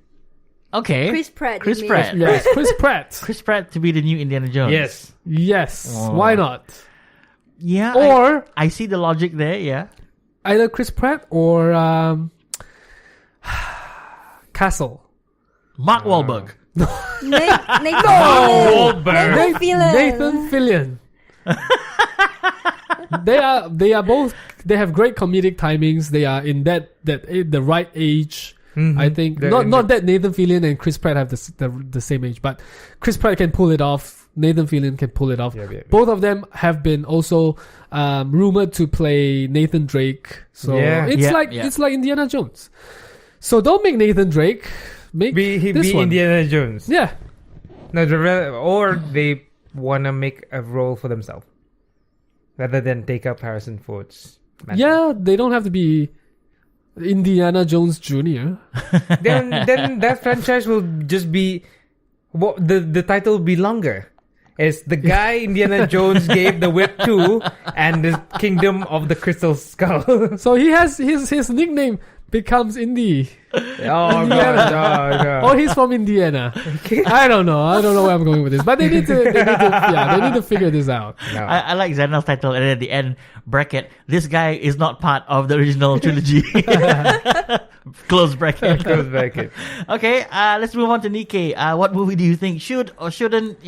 Okay. Chris Pratt. Chris you mean? Pratt. Yes, Chris Pratt. Chris Pratt to be the new Indiana Jones. Yes. Why not? Yeah. Or I see the logic there. Yeah. either Chris Pratt or Castle. Mark Wahlberg. Wahlberg. Nathan Fillion. They are both. They have great comedic timings. They are in the right age. Mm-hmm. I think not that Nathan Fillion and Chris Pratt have the same age, but Chris Pratt can pull it off. Nathan Fillion can pull it off. Yeah. Both of them have been also rumored to play Nathan Drake. So it's like Indiana Jones. So don't make Nathan Drake. Make this one. Indiana Jones. Yeah. No, or they wanna make a role for themselves rather than take up Harrison Ford's. mantle. Yeah, they don't have to be Indiana Jones Jr. Then that franchise will just be Well, the title will be longer. It's the guy Indiana Jones gave the whip to, and the Kingdom of the Crystal Skull. So he has his nickname becomes Indy. Oh God. Or he's from Indiana. I don't know where I'm going with this, but they need to figure this out. No. I like Zainal's title, and then at the end bracket, this guy is not part of the original trilogy. Close bracket. Close bracket. Okay, let's move on to Nikkei. What movie do you think should or shouldn't,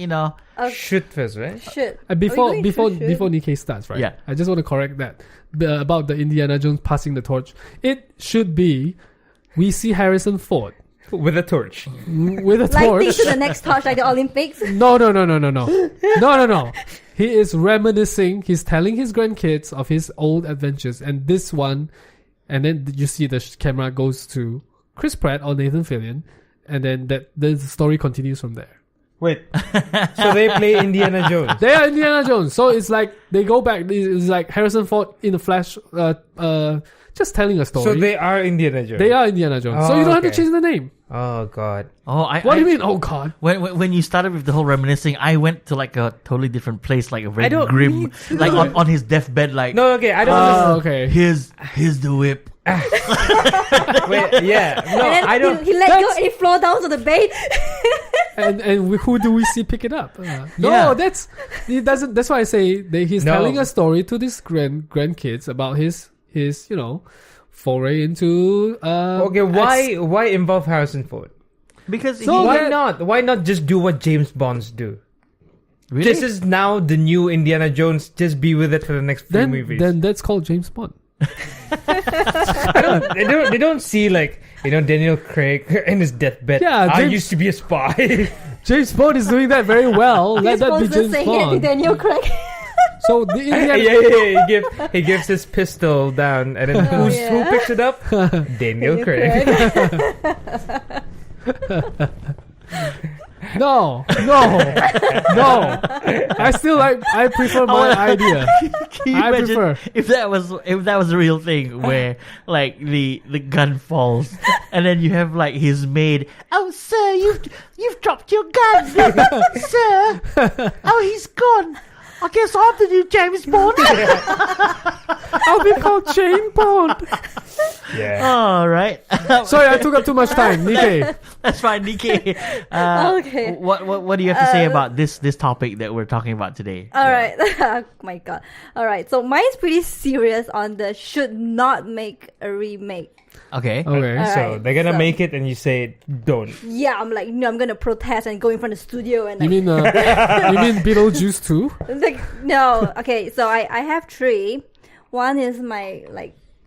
Should first, right? Should. Before Are we going to should? Nikkei starts, right? Yeah. I just want to correct that about the Indiana Jones passing the torch. It should be we see Harrison Ford With a torch. with a Lighting torch. to the next torch, like the Olympics. No. He is reminiscing. He's telling his grandkids of his old adventures, and this one, and then you see the camera goes to Chris Pratt or Nathan Fillion, and then the story continues from there. Wait. So they play Indiana Jones. They are Indiana Jones, so it's like they go back. It's like Harrison Ford in the flash, just telling a story. So they are Indiana Jones. They are Indiana Jones, so Oh, you don't have to okay. change the name. Oh God. What do you mean? Oh God! When you started with the whole reminiscing, I went to like a totally different place, like a very I don't grim, need to. like on his deathbed, like No, okay. I don't. Oh, okay. here's the whip. Wait, yeah. No, And then I don't. He let go and he flow down to the bed. and who do we see pick it up? No, Yeah. he doesn't. That's why I say he's No. telling a story to these grandkids about his foray into Okay, why involve Harrison Ford? Because So Why not? Why not just do what James Bonds do? really? This is now the new Indiana Jones. Just be with it for the next few movies. then that's called James Bond. They don't see like Daniel Craig in his deathbed. Yeah, I James- used to be a spy. James Bond is doing that very well. Let that be Supposed to James say it to Bond. Daniel Craig. So the Indiana yeah. He gives his pistol down, and then who yeah. picks it up? Daniel Craig. No. I prefer my idea. Can you I imagine prefer. if that was a real thing where like the gun falls and then you have like his maid, oh sir, you've dropped your gun. Sir, oh he's gone, I guess I have to do James Bond. I'll be called Jane Bond. Yeah. All right. Sorry, I took up too much time. Nikkei. That's fine, Nikkei. Okay. What do you have to say about this topic that we're talking about today? All right. Oh my God. All right. So mine's pretty serious on the should not make a remake. Okay. Okay. So Alright, they're gonna so- make it, and you say don't. Yeah, I'm like, no, I'm gonna protest and go in front of the studio and You like, mean Beetlejuice too? like no. Okay, so I have three. One is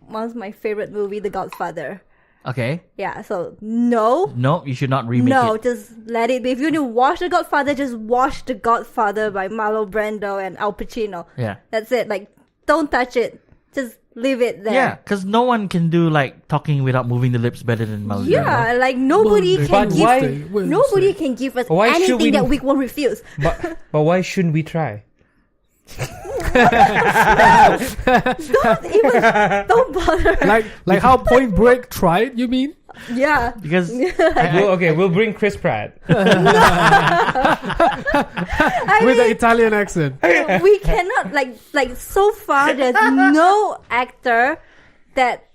one's my favorite movie, The Godfather. Okay. Yeah, so no. No, you should not remake No, it. just let it be. If you want to watch The Godfather, just watch The Godfather by Marlon Brando and Al Pacino. Yeah. That's it. Like, don't touch it. Just leave it there. Yeah, because no one can do like talking without moving the lips better than Mal. Yeah, like nobody Well, can but give. why- Nobody can give us Why should anything we- that we won't refuse. But why shouldn't we try? Don't bother. Like how Point Break tried, you mean? Yeah. Because We'll bring Chris Pratt. With the Italian accent. We cannot like so far there's no actor that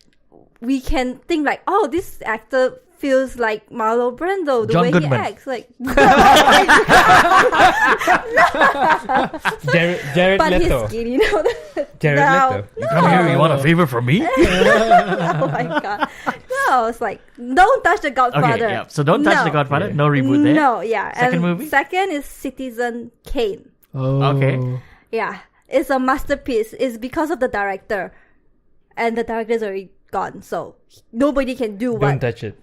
we can think like, oh, this actor feels like Marlon Brando the John way Goodman. he acts. Like Jared but Leto. he's skinny, Jared No. Leto. you come here, you want a favor from me? Oh my god. No, it's like don't touch the Godfather. Okay, yeah. So don't touch No. the Godfather. Yeah. No reboot there. No, yeah. Second And movie? Second is Citizen Kane. Oh. Okay. Yeah, it's a masterpiece. It's because of the director, and the director is already gone, so nobody can do Don't what touch it.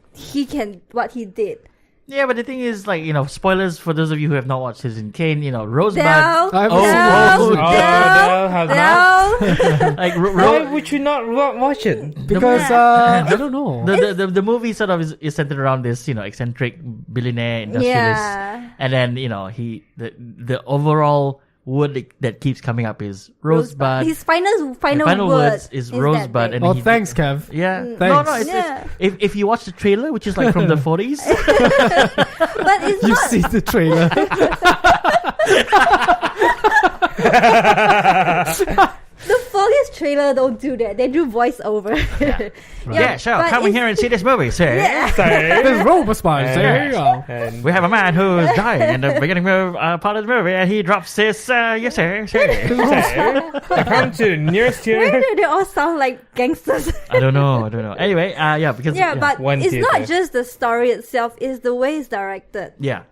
what he did. Yeah, but the thing is, like, spoilers for those of you who have not watched Citizen Kane. Rosebud. No, I haven't Oh, seen oh, Rosebud. no, have not. no. Like Why would you not watch it? Because I don't know. the movie sort of is centered around this eccentric billionaire industrialist, Yeah. and then the overall word that keeps coming up is rosebud. His final words is that rosebud. thing. And Thanks, Kev. Yeah. Thanks. No, it's Yeah. if you watch the trailer, which is like from the 40s. But it's You not. see the trailer. The 40s trailer don't do that. They do voiceover. Yeah, sure. but Come in it's- here and see this movie, sir. Yeah. There's rosebud. There you go. And We have a man who's dying in the beginning of part of the movie, and he drops his yes, sir. I come to nearest Where here. do they all sound like gangsters? I don't know. Anyway, yeah, because Yeah, but One it's theater. not just the story itself; it's the way it's directed. yeah.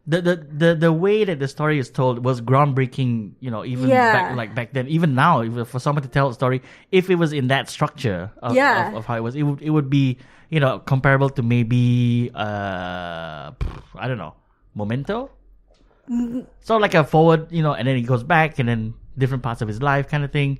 The way that the story is told was groundbreaking, even Yeah. back then, even now, for someone to tell a story, if it was in that structure of how it was, it would be, comparable to maybe, I don't know, Memento? So like a forward, and then he goes back and then different parts of his life kind of thing.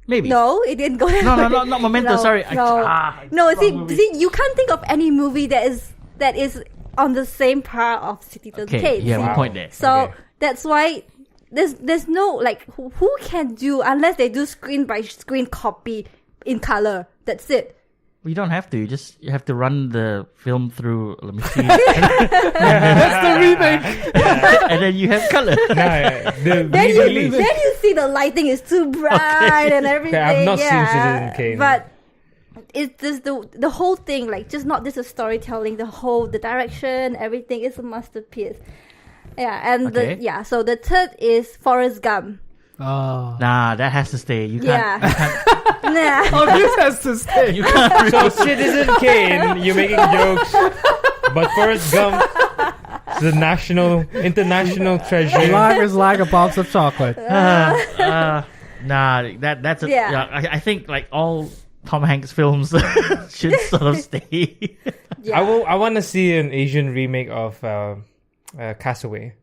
Maybe. No, it didn't go. No, not Memento, No, sorry. No, see, you can't think of any movie that is on the same par of Citizen Okay, Kane. yeah, see? we point there. So Okay. that's why there's no like who can do unless they do screen by screen copy in color. That's it. You don't have to. You have to run the film through. Let me see. That's the remake. And then you have color. The Then re-release. you see the lighting is too bright and everything. I've not seen yeah. Citizen Kane. But it's just the whole thing, like just not just the storytelling, the direction, everything is a masterpiece. Yeah, and Okay. so the third is Forrest Gump. Oh. Nah, that has to stay. You can't. Yeah. Oh, this has to stay. You can't. So Citizen Kane, you're making jokes, but Forrest Gump is the international treasure. Life is like a box of chocolate. Nah, that's a, Yeah. I think like all Tom Hanks films should sort of stay. Yeah. I want to see an Asian remake of Castaway.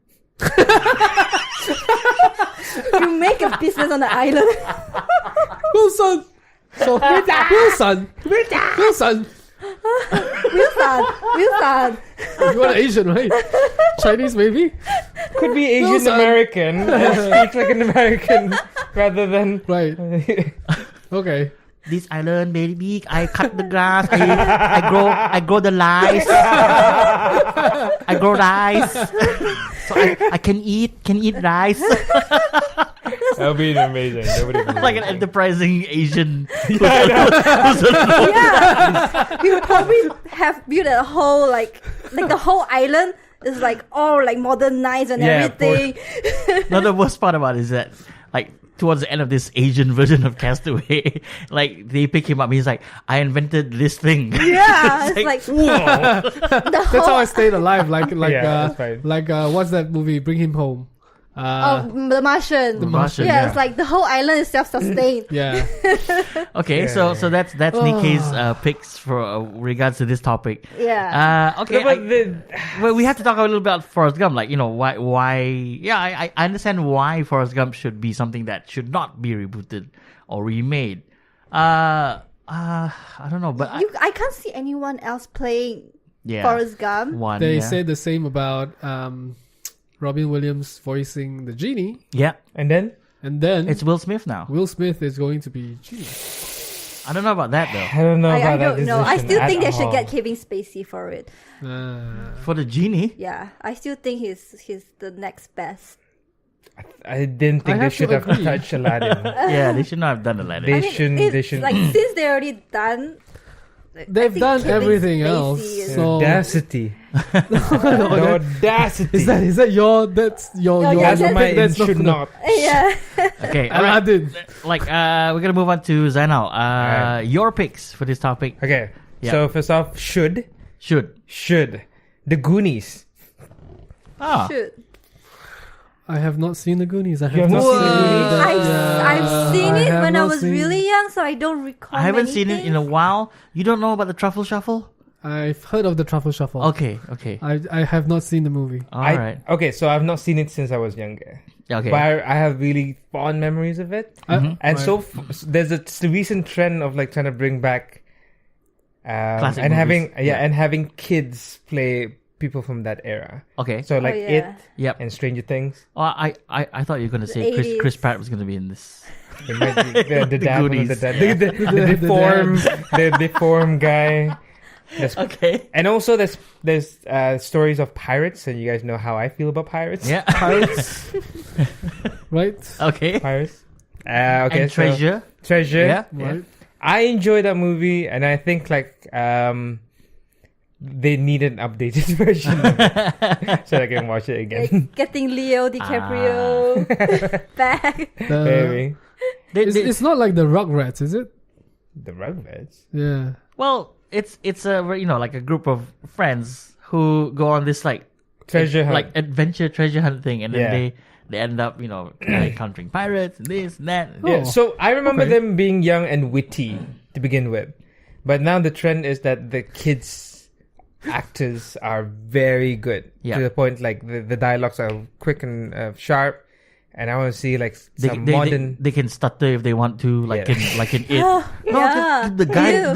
You make a business on the island. Wilson. So Wilson. Wilson. You want Asian, right? Chinese, maybe. Could be Asian Wilson. American. Speak like an American rather than Right. Okay. This island, baby, I cut the grass. I grow the rice. I grow rice. So I can eat rice. that would be amazing. That would be Like an enterprising Asian. Yeah. We would probably have built a whole like the whole island is like all like modernized and Yeah, everything. No, the worst part about it is that like towards the end of this Asian version of Castaway, like they pick him up. He's like, I invented this thing. Yeah, it's like whoa. the That's how I whole stayed alive. Yeah, that's fine. What's that movie? Bring Him Home. the Martian. The Martian, Yeah, yeah. it's like the whole island is self-sustained. Yeah. Okay, Yeah. so that's Nikkei's picks for regards to this topic. Yeah. Okay, No, but well, we have to talk a little bit about Forrest Gump. Like, why? Yeah, I understand why Forrest Gump should be something that should not be rebooted or remade. I don't know, but I can't see anyone else playing yeah, Forrest Gump. one. They yeah. said the same about Robin Williams voicing the genie, yeah, and then and then it's Will Smith now. Will Smith is going to be genie. I don't know about that though. I don't know I about that don't know. I decision still at think they should all. get Kevin Spacey for it. For the genie, Yeah, I still think he's the next best. I didn't think I they have to should have agree. touched Aladdin. yeah, they should not have done Aladdin. They I mean, shouldn't- it's they shouldn't- like since they already done. I They've think done Kevin everything Spacey else. is- So Audacity. No, The audacity. is that your? That's your. Oh, your yeah, That's that's- my that's should not. Yeah. Okay, all right. Aladdin. Like, we're gonna move on to Zainal. Alright. Your picks for this topic Okay. Yeah. So first off, should the Goonies. Ah, Shoot. I have not seen the Goonies. I You have have not not seen seen the Goonies? I've seen I it have when I not was seen- really young, so I don't recall. I haven't many seen it in a things. while. You don't know about the Truffle Shuffle? I've heard of the Truffle Shuffle. Okay. I have not seen the movie. All right. Okay, so I've not seen it since I was younger. Okay. But I have really fond memories of it. Mhm. And Right. so there's a recent trend of like trying to bring back Classic and movies. having Yeah. and having kids play people from that era. Okay. So like yeah. Yep. and Stranger Things. Oh, I thought you were gonna say The Chris 80s. Pratt was gonna be in this. It might be the dad, goodies. the deformed guy. Okay. And also there's stories of pirates, and you guys know how I feel about pirates. Yeah. Pirates, right? Okay. Pirates. Okay. And Treasure. Treasure. Yeah. Right. I enjoyed that movie, and I think like they need an updated version of it so I can watch it again. Like getting Leo DiCaprio back. Maybe It's not like the Rugrats, is it? the Rugrats. Yeah. Well, it's a like a group of friends who go on this like Treasure hunt. like adventure treasure hunt thing, and then Yeah. they end up encountering pirates and this and that. Oh. Yeah, so I remember okay. them being young and witty to begin with, but now the trend is that the kids actors are very good Yeah. to the point like the dialogues are quick and sharp, and I want to see like some modern. They can stutter if they want to, like Yeah. in it. No, Yeah. the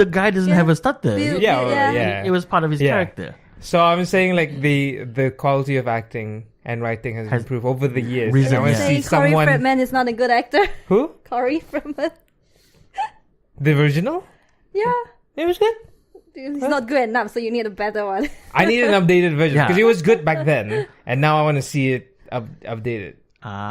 guy doesn't Yeah. have a stutter. Bill. Yeah, well, Yeah. yeah. It was part of his Yeah. character. So I'm saying like the quality of acting and writing has improved over the years. And risen, I want to yeah. see Saying Corey someone Feldman is not a good actor. who Corey Feldman. the original. Yeah. It was good. He's not good enough, so you need a better one. I need an updated version Yeah. because it was good back then, and now I want to see it updated.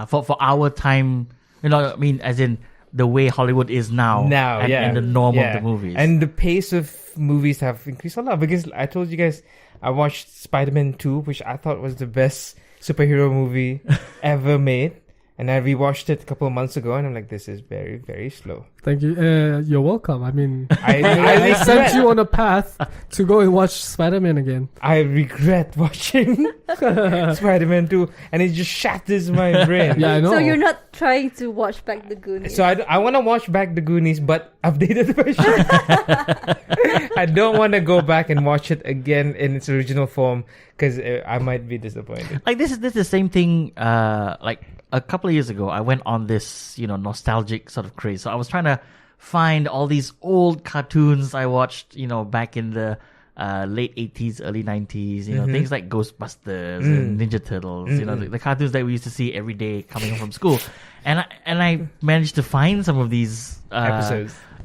For our time, I mean, as in the way Hollywood is now. and, yeah, and the norm yeah. of the movies. and the pace of movies have increased a lot. Because I told you guys, I watched Spider-Man 2, which I thought was the best superhero movie ever made, and I rewatched it a couple of months ago, and I'm like, this is very, very slow. Thank you. You're welcome. I mean, I I sent regret, you on a path to go and watch Spider-Man again. I regret watching Spider-Man 2, and it just shatters my brain. Yeah, I know. So you're not trying to watch back the Goonies. So I want to watch back the Goonies, but updated version. I don't want to go back and watch it again in its original form because I might be disappointed. like this is the same thing. Like a couple of years ago, I went on this nostalgic sort of craze. So I was trying to find all these old cartoons I watched, back in the late 80s, early 90s. Things like Ghostbusters and Ninja Turtles. The cartoons that we used to see every day coming home from school. And I managed to find some of these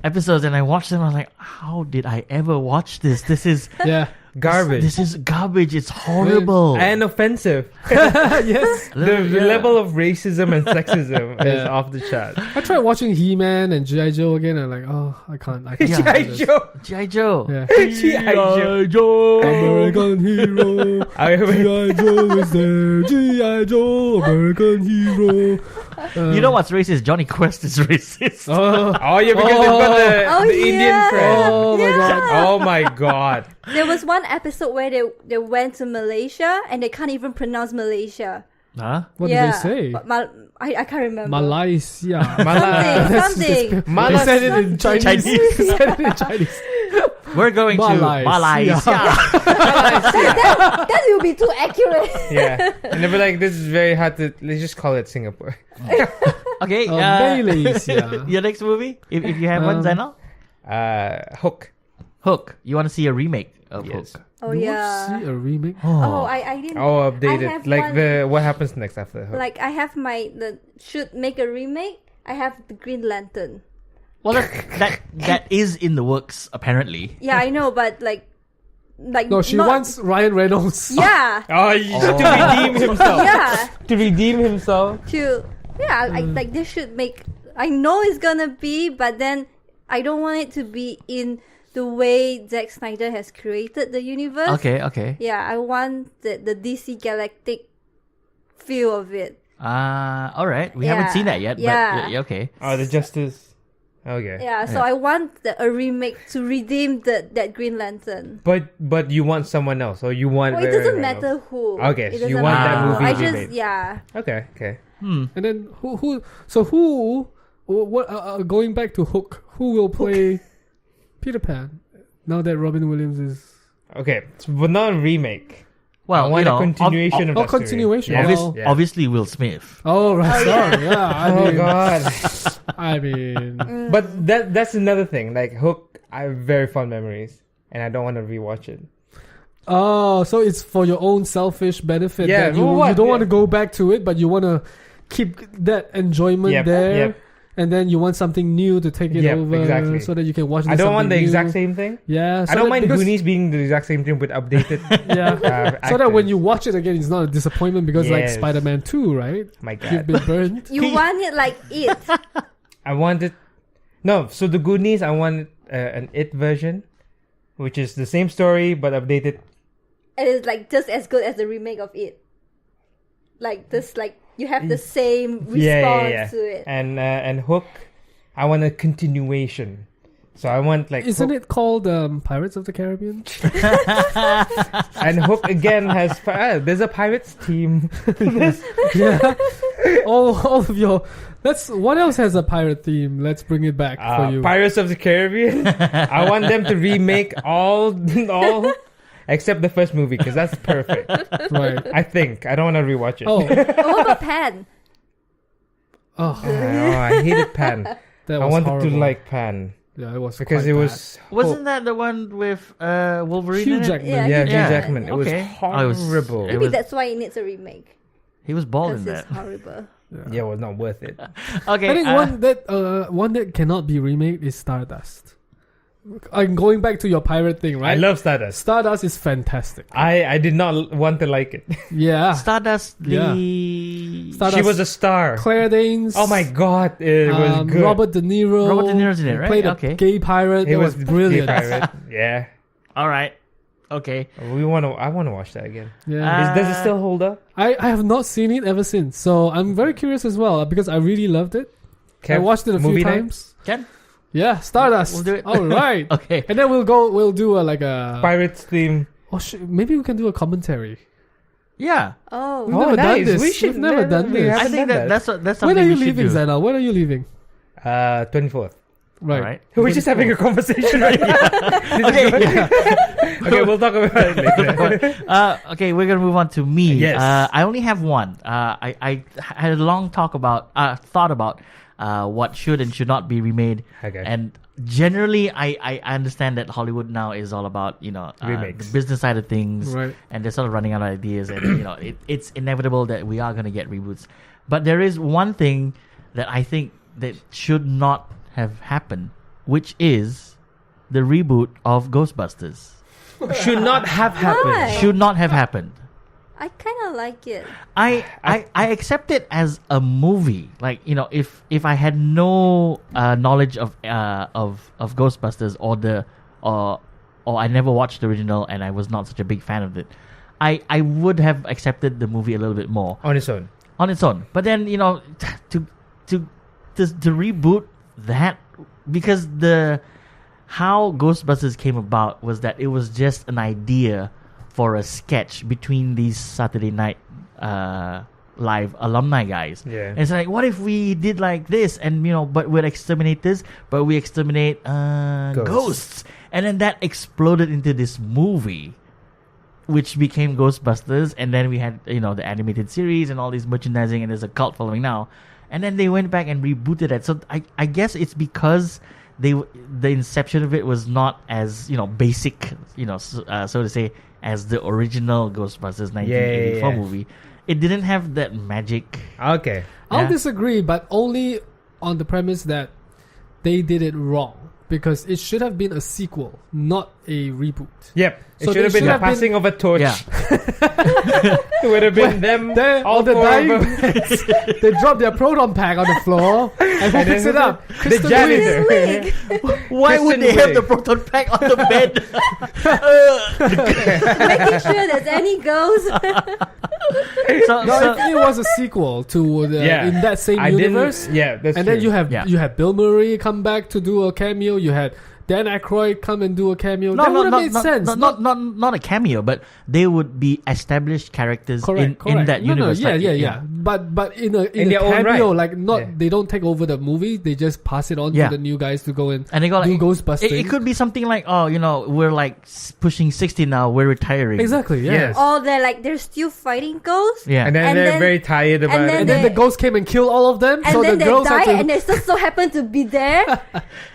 episodes, and I watched them. I was like, how did I ever watch this? This is Yeah. Garbage. This is garbage. It's horrible. And offensive. Yes. The level of racism and sexism is off the chart. I tried watching He-Man and G.I. Joe again, and I'm like, oh, I can't. G.I. do this. Joe. G.I. Joe. Yeah. G.I. Joe. American hero. G.I. Joe is there. G.I. Joe, American hero. You know what's racist? Johnny Quest is racist. Oh, yeah, because they've got the Indian yeah. friend. Oh my god. Oh my god. There was one episode where they went to Malaysia and they can't even pronounce Malaysia. Huh? What yeah, did they say? But I can't remember. Malaysia. Something. They said it in Chinese. They said it in Chinese. We're going Malaysia. to Malaysia. That will be too accurate. Yeah. And they'll be like, this is very hard to... Let's just call it Singapore. Okay. Malaysia. Your next movie, if you have one, Zainal? Hook. Hook. You want to see a remake of Yes. Hook? Oh You yeah. want to see a remake? Oh, I didn't. Oh, I updated. have Like one- what happens next after Hook. Like I have should make a remake. I have the Green Lantern. Well, that is in the works apparently. Yeah, I know, but like No, she not- wants Ryan Reynolds. Yeah, To redeem himself. yeah. To redeem himself. Like they should make. I know it's gonna be, but then I don't want it to be in the way Zack Snyder has created the universe. Okay. Yeah, I want the DC Galactic feel of it. All right. We haven't Yeah. seen that yet. Yeah. But okay. Oh, the Justice. Okay. Yeah, so Yeah. I want a remake to redeem that Green Lantern. But you want someone else, or you want... Well, it doesn't matter who. Okay, It so you doesn't want that matter who. movie I remade. just yeah. Okay. And then who what going back to Hook, who will play Peter Pan now that Robin Williams is Okay, but not a remake. Well, I want a continuation of that story. continuation. Yeah. Well, Yeah. obviously Will Smith. oh right, sorry, yeah. Oh god. I mean, But that's another thing. Like Hook, I have very fond memories, and I don't want to rewatch it. Oh, so it's for your own selfish benefit. Yeah, that you don't want to go back to it, but you want to keep that enjoyment there. Yep. And then you want something new to take it over, exactly. so that you can watch. I don't want the new. exact same thing. Yeah, I don't mind Goonies being the exact same thing with updated. So that when you watch it again, it's not a disappointment because like Yes. Spider-Man 2, right? My God. You've been burned. You want it like it. I wanted so the Goonies. I wanted an It version, which is the same story but updated. And it's like just as good as the remake of it. Like this, like you have the same response to it. And Hook, I want a continuation. So I want like Isn't Hook, it called Pirates of the Caribbean? and Hook again has there's a pirates team. Yeah. all of your. What else has a pirate theme? Let's bring it back for you. Pirates of the Caribbean. I want them to remake all except the first movie because that's perfect. Right. I think I don't want to rewatch it. Oh. What about Pan? Oh. I hated Pan. That I was wanted horrible. to like Pan Yeah, it was because quite it bad. was Wasn't that the one with Wolverine? Hugh in it? Jackman. Yeah, Hugh Yeah. Jackman. It was Okay. Oh, it was- horrible. it Maybe was- that's why it needs a remake. He was bald in Because it's that. horrible. Yeah, it was not worth it. Okay. I think one that cannot be remade is Stardust. I'm going back to your pirate thing, right? I love Stardust. Stardust is fantastic. I did not want to like it. Yeah. Stardust. Yeah. Stardust. She was a star. Claire Danes. Oh my God, it was good. Robert De Niro. Robert De Niro's in it, He right? Played a Okay. gay pirate. It That was was brilliant. Gay Pirate. Yeah, All right. Okay. I want to watch that again. Yeah. Does it still hold up? I have not seen it ever since, so I'm very curious as well because I really loved it. I Kev, watched it a few movie night? times. Ken? Yeah, Stardust. We'll do it. All right. Okay. And then we'll do a Pirates theme. maybe we can do a commentary. Yeah. Oh. We've never done nice. this. We should We've never done we this. haven't I think done that's When something are you we should leaving, do. Zainal? When are you leaving? 24th. Right. All right. We're just having a conversation right now. Okay, we'll talk about it later. Okay, we're gonna move on to me. Yes. I only have one. I had a long thought about what should and should not be remade. Okay. And generally, I understand that Hollywood now is all about Remakes. the business side of things, Right. and they're sort of running out of ideas, and it's inevitable that we are gonna get reboots. But there is one thing that I think that should not have happened, which is the reboot of Ghostbusters. Should not have happened. Why? Should not have happened. I kind of like it. I accept it as a movie. Like, if I had no knowledge of Ghostbusters or I never watched the original and I was not such a big fan of it, I would have accepted the movie a little bit more On its own. on its own. But then to reboot that, because how Ghostbusters came about was that it was just an idea for a sketch between these Saturday Night Live alumni guys. Yeah. And it's like, what if we did like this, and but we'd exterminate this, but we exterminate ghosts, and then that exploded into this movie, which became Ghostbusters, and then we had the animated series and all these merchandising, and there's a cult following now, and then they went back and rebooted it. So I guess it's because the inception of it was not as basic, so to say, as the original Ghostbusters 1984 movie. It didn't have that magic. Okay. I'll Yeah. disagree, but only on the premise that they did it wrong. Because it should have been a sequel, not a reboot. Yep. It So should have they been should the have been- passing of a torch. Yeah. It would have been them. They're all on the four of dying them. beds. They drop their proton pack on the floor and And fix then it up. The Kristen janitor. Wiig. Why would Kristen they have Wiig. the proton pack on the bed? Making sure there's any ghosts. so, No, so- it was a sequel to in that same universe. Yeah, that's And true. then you had Bill Murray come back to do a cameo. You had Dan Aykroyd come and do a cameo. that would have made sense. not a cameo, but they would be established characters Correct. in that universe. Yeah. But in a their own cameo, right. they don't take over the movie. They just pass it on Yeah. to the new guys to go and And they go do like, Ghostbusting. it could be something like, we're like pushing 60 now, we're retiring. Exactly. Yeah. Yes. Or they're still fighting ghosts. Yeah. And then And they're then- very tired about and it. And then the ghost came and killed all of them. And so then the they girls had die, to. and they just so happen to be there.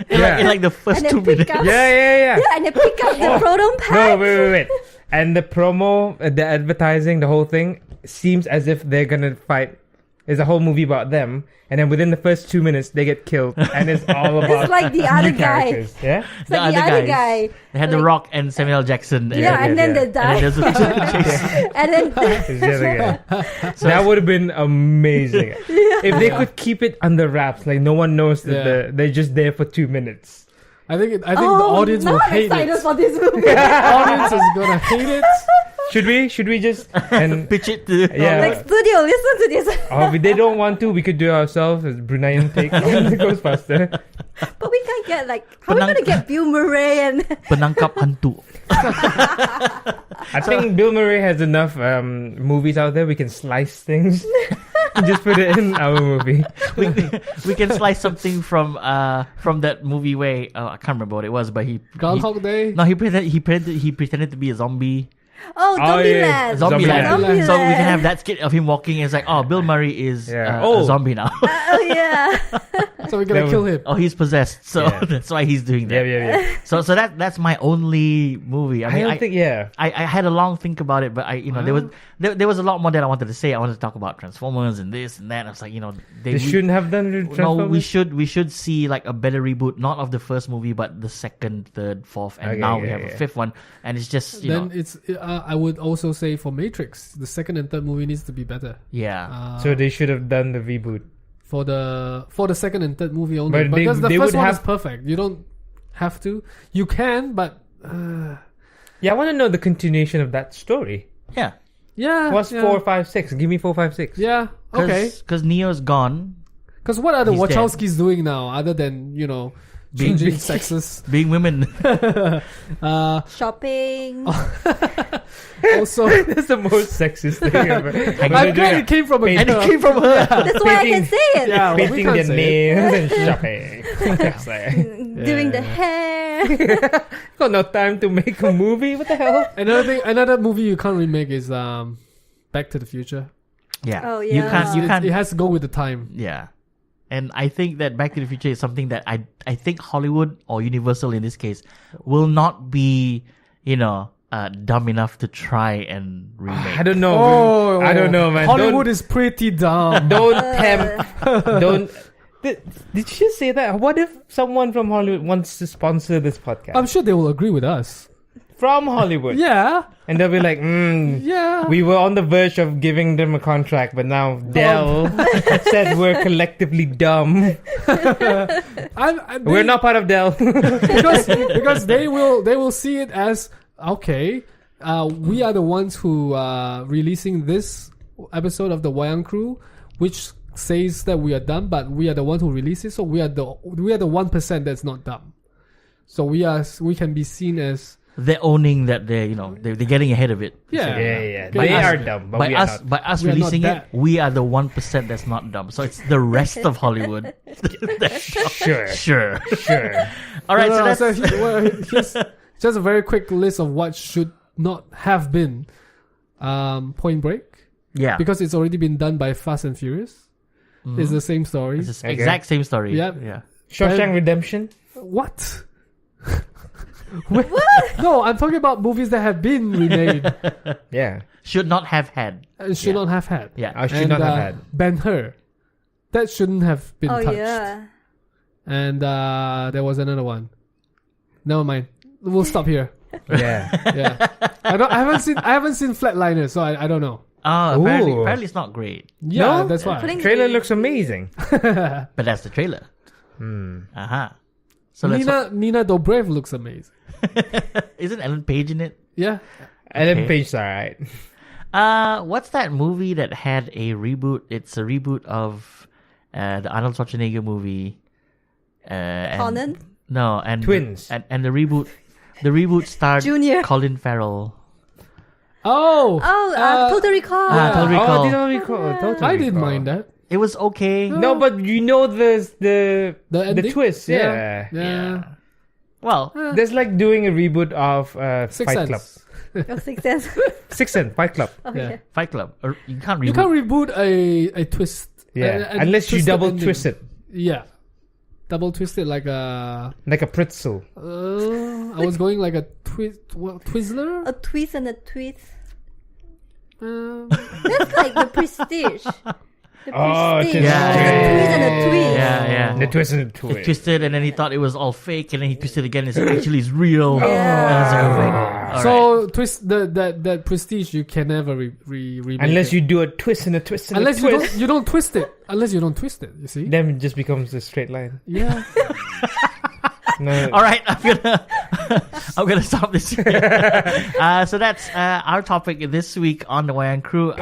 in Yeah. like the first And then 2 pick minutes. up- Yeah. Yeah, and they pick up the proton No, pack. wait. And the promo, the advertising, the whole thing seems as if they're gonna fight. There's a whole movie about them, and then within the first 2 minutes they get killed, and it's all about It's like the other new guy. characters. Yeah, It's like the other guy. They had The Like- Rock and Samuel L. Jackson. Yeah, and then they And die. there's a chase. And then it's the other guy. So that would have been amazing if they could keep it under wraps, like no one knows that they're just there for 2 minutes. I think the audience now will I'm hate excited it. for this movie. The audience is gonna hate it. Should we just and Pitch it to yeah. Like, studio, listen to this. If they don't want to, we could do it ourselves as Bruneian take on the Ghostbuster. But we can't get like, how are we gonna get Bill Murray and Penangkap Hantu. I think Bill Murray has enough movies out there. We can slice things and just put it in our movie. We can slice something from that movie where I can't remember what it was, but he Groundhog Day. no he pretended to be a zombie. yeah. Zombieland. Zombieland. So we can have that skit of him walking. And it's like, Bill Murray is a zombie now. Oh yeah. So we're gonna kill him. He's possessed. So Yeah. that's why he's doing that. Yeah. So that's my only movie. I don't think. Yeah. I had a long think about it, but there was a lot more that I wanted to say. I wanted to talk about Transformers and this and that. I was like, They shouldn't have done no, Transformers. we should see like a better reboot, not of the first movie, but the second, third, fourth, and now we have a fifth one, and it's just Then it's. I would also say for Matrix, the second and third movie needs to be better. yeah. So they should have done the reboot. For the second and third movie only, But because the they first would one have- is perfect. You don't have to. You can, but Yeah, I want to know the continuation of that story. Yeah. yeah. What's yeah. 4, 5, 6? Give me 4, 5, 6. Yeah. Okay. Because Neo's gone, Because what are the He's dead. Wachowskis doing now, other than changing sexes? being women. Shopping. Also, That's the most sexist thing ever. I'm glad it came from a And girl. it came from her. That's why I can say it. Yeah, well, we Painting can't their say it. nails and shopping. It's like, Doing the hair. got no time to make a movie. What the hell? Another movie you can't remake is Back to the Future. Yeah. Oh, You yeah. can't. It has to go with the time. Yeah. And I think that Back to the Future is something that I think Hollywood or Universal in this case will not be, dumb enough to try and remake. I don't know. I don't know, man. Hollywood is pretty dumb. Don't tempt. Don't. Did you just say that? What if someone from Hollywood wants to sponsor this podcast? I'm sure they will agree with us. From Hollywood. Yeah. And they'll be like, Yeah. we were on the verge of giving them a contract, but now Dell said we're collectively dumb. We're not part of Dell. because they will see it as okay. We are the ones who are releasing this episode of the Wayang Crew, which says that we are dumb, but we are the one who release it. So we are the 1% that's not dumb. So we can be seen as They're owning that they're getting ahead of it. yeah. Yeah. By They us- are dumb, but By we are us, not. by us We are not releasing it, that. we are the 1% that's not dumb. So it's the rest of Hollywood. Sure. Sure. Sure. All right. No, So so that's here's just a very quick list of what should not have been Point Break, yeah. because it's already been done by Fast and Furious. It's the same story. It's the Okay. exact same story. Yep. Yeah. Shawshank Redemption. What? No, I'm talking about movies that have been remade Yeah. Should not have had. and should not have had. Yeah. I should not have had. Ben-Hur. That shouldn't have been Oh touched. yeah. And there was another one. Never mind. We'll stop here. Yeah. Yeah. I haven't seen Flatliners, so I don't know. Oh, Ooh. apparently it's not great. Yeah, No? that's why. Putting Trailer looks amazing. But that's the trailer. Uh-huh. So let's Nina Dobrev looks amazing. isn't Ellen Page in it? Yeah. Ellen Okay. Page's alright. What's that movie that had a reboot? It's a reboot of the Arnold Schwarzenegger movie. Conan? No, and Twins. and the reboot starred Junior. Colin Farrell. Oh. Total Recall. Total Recall. Total Recall. Total I didn't Recall. mind that. It was okay. No, but you know the ending? twist. Yeah. Yeah. Well, There's like doing a reboot of Sixth Fight Club. Sense. Oh, Sixth Sense. Sixth Sense, Fight Club. Oh, Yeah. yeah. Fight Club. Or you can't reboot. You can't reboot a twist. Yeah, a unless you twisted double ending. twist it. Yeah. double twisted like a pretzel. I was going like a Twizzler. A twist and a twist. Um, That's like the Prestige. The Oh, Prestige. yeah, There's yeah, a twist and a twist. Yeah. The twist and the It twist. twisted, and then he thought it was all fake, and then he twisted again. It's actually it's real. Yeah. And it's like, all so right. twist that Prestige you can never remake Unless it. you do a twist and a twist and unless a twist. you don't twist it. Unless you don't twist it. You see? Then it just becomes a straight line. Yeah. No. All right, I'm gonna stop this here. So that's our topic this week on the Wayang Crew.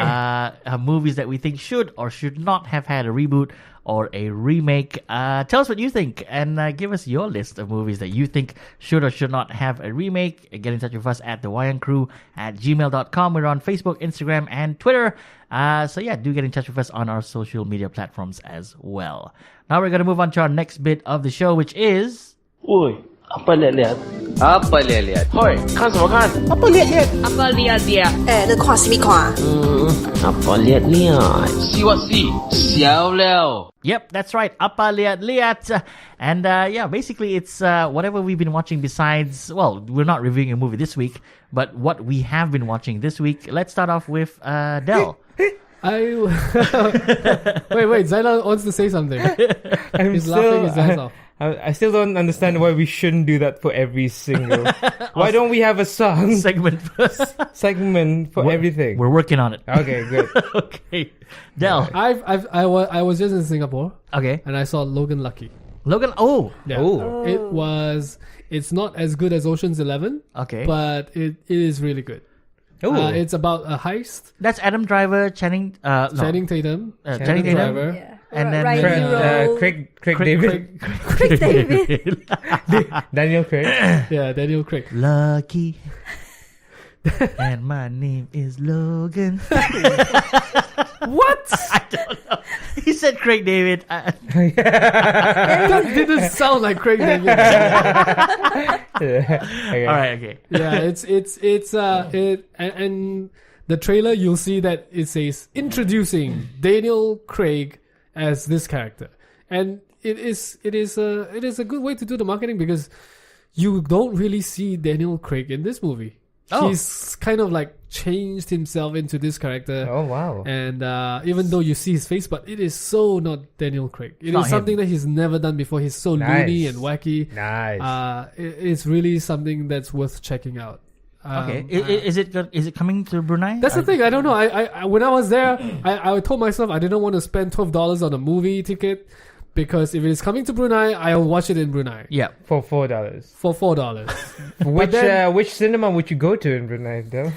Movies that we think should or should not have had a reboot or a remake. Tell us what you think, and give us your list of movies that you think should or should not have a remake. Get in touch with us at the Wayang Crew at gmail.com. We're on Facebook, Instagram, and Twitter. So yeah, do get in touch with us on our social media platforms as well. Now we're gonna move on to our next bit of the show, which is Woi, apa liat-liat? Apa liat-liat? Hoi, 看什么看？ Apa liat-liat? Apa liat-liat? 你看什么看？ Apa liat-liat? See what see? 笑了. Yep, that's right. Apa Liat Liat. And yeah, basically it's whatever we've been watching besides, well, we're not reviewing a movie this week, but what we have been watching this week. Let's start off with Del. Wait, Zainal wants to say something. He's laughing his ass off. I still don't understand why we shouldn't do that for every single. Why don't we have a song Segment first. segment for everything? We're working on it. Okay, good. Okay. Del. I was just in Singapore Okay. and I saw Logan Lucky. Logan. Oh. Yeah. Oh. It's not as good as Ocean's 11, Okay. but it is really good. Oh. It's about a heist. That's Adam Driver, Channing Tatum. Channing Tatum. Driver. Yeah. And then Ryan Reynolds. Craig David. Craig David. Daniel Craig. Yeah, Daniel Craig. Lucky. And my name is Logan. What? I don't know. He said Craig David. That didn't sound like Craig David. Okay. All right. Okay. Yeah, and the trailer you'll see that it says introducing Daniel Craig as this character, and it is a good way to do the marketing because you don't really see Daniel Craig in this movie. Oh. He's kind of like changed himself into this character. Oh wow. And even though you see his face, but it is so not Daniel Craig. It Not is something him. that he's never done before. He's so Nice. loony and wacky. Nice. It's really something that's worth checking out. Okay. Is it coming to Brunei? That's the thing. I don't know. I when I was there, I told myself I didn't want to spend $12 on a movie ticket because if it is coming to Brunei, I'll watch it in Brunei Yeah. For $4. for $4. Which cinema would you go to in Brunei, though?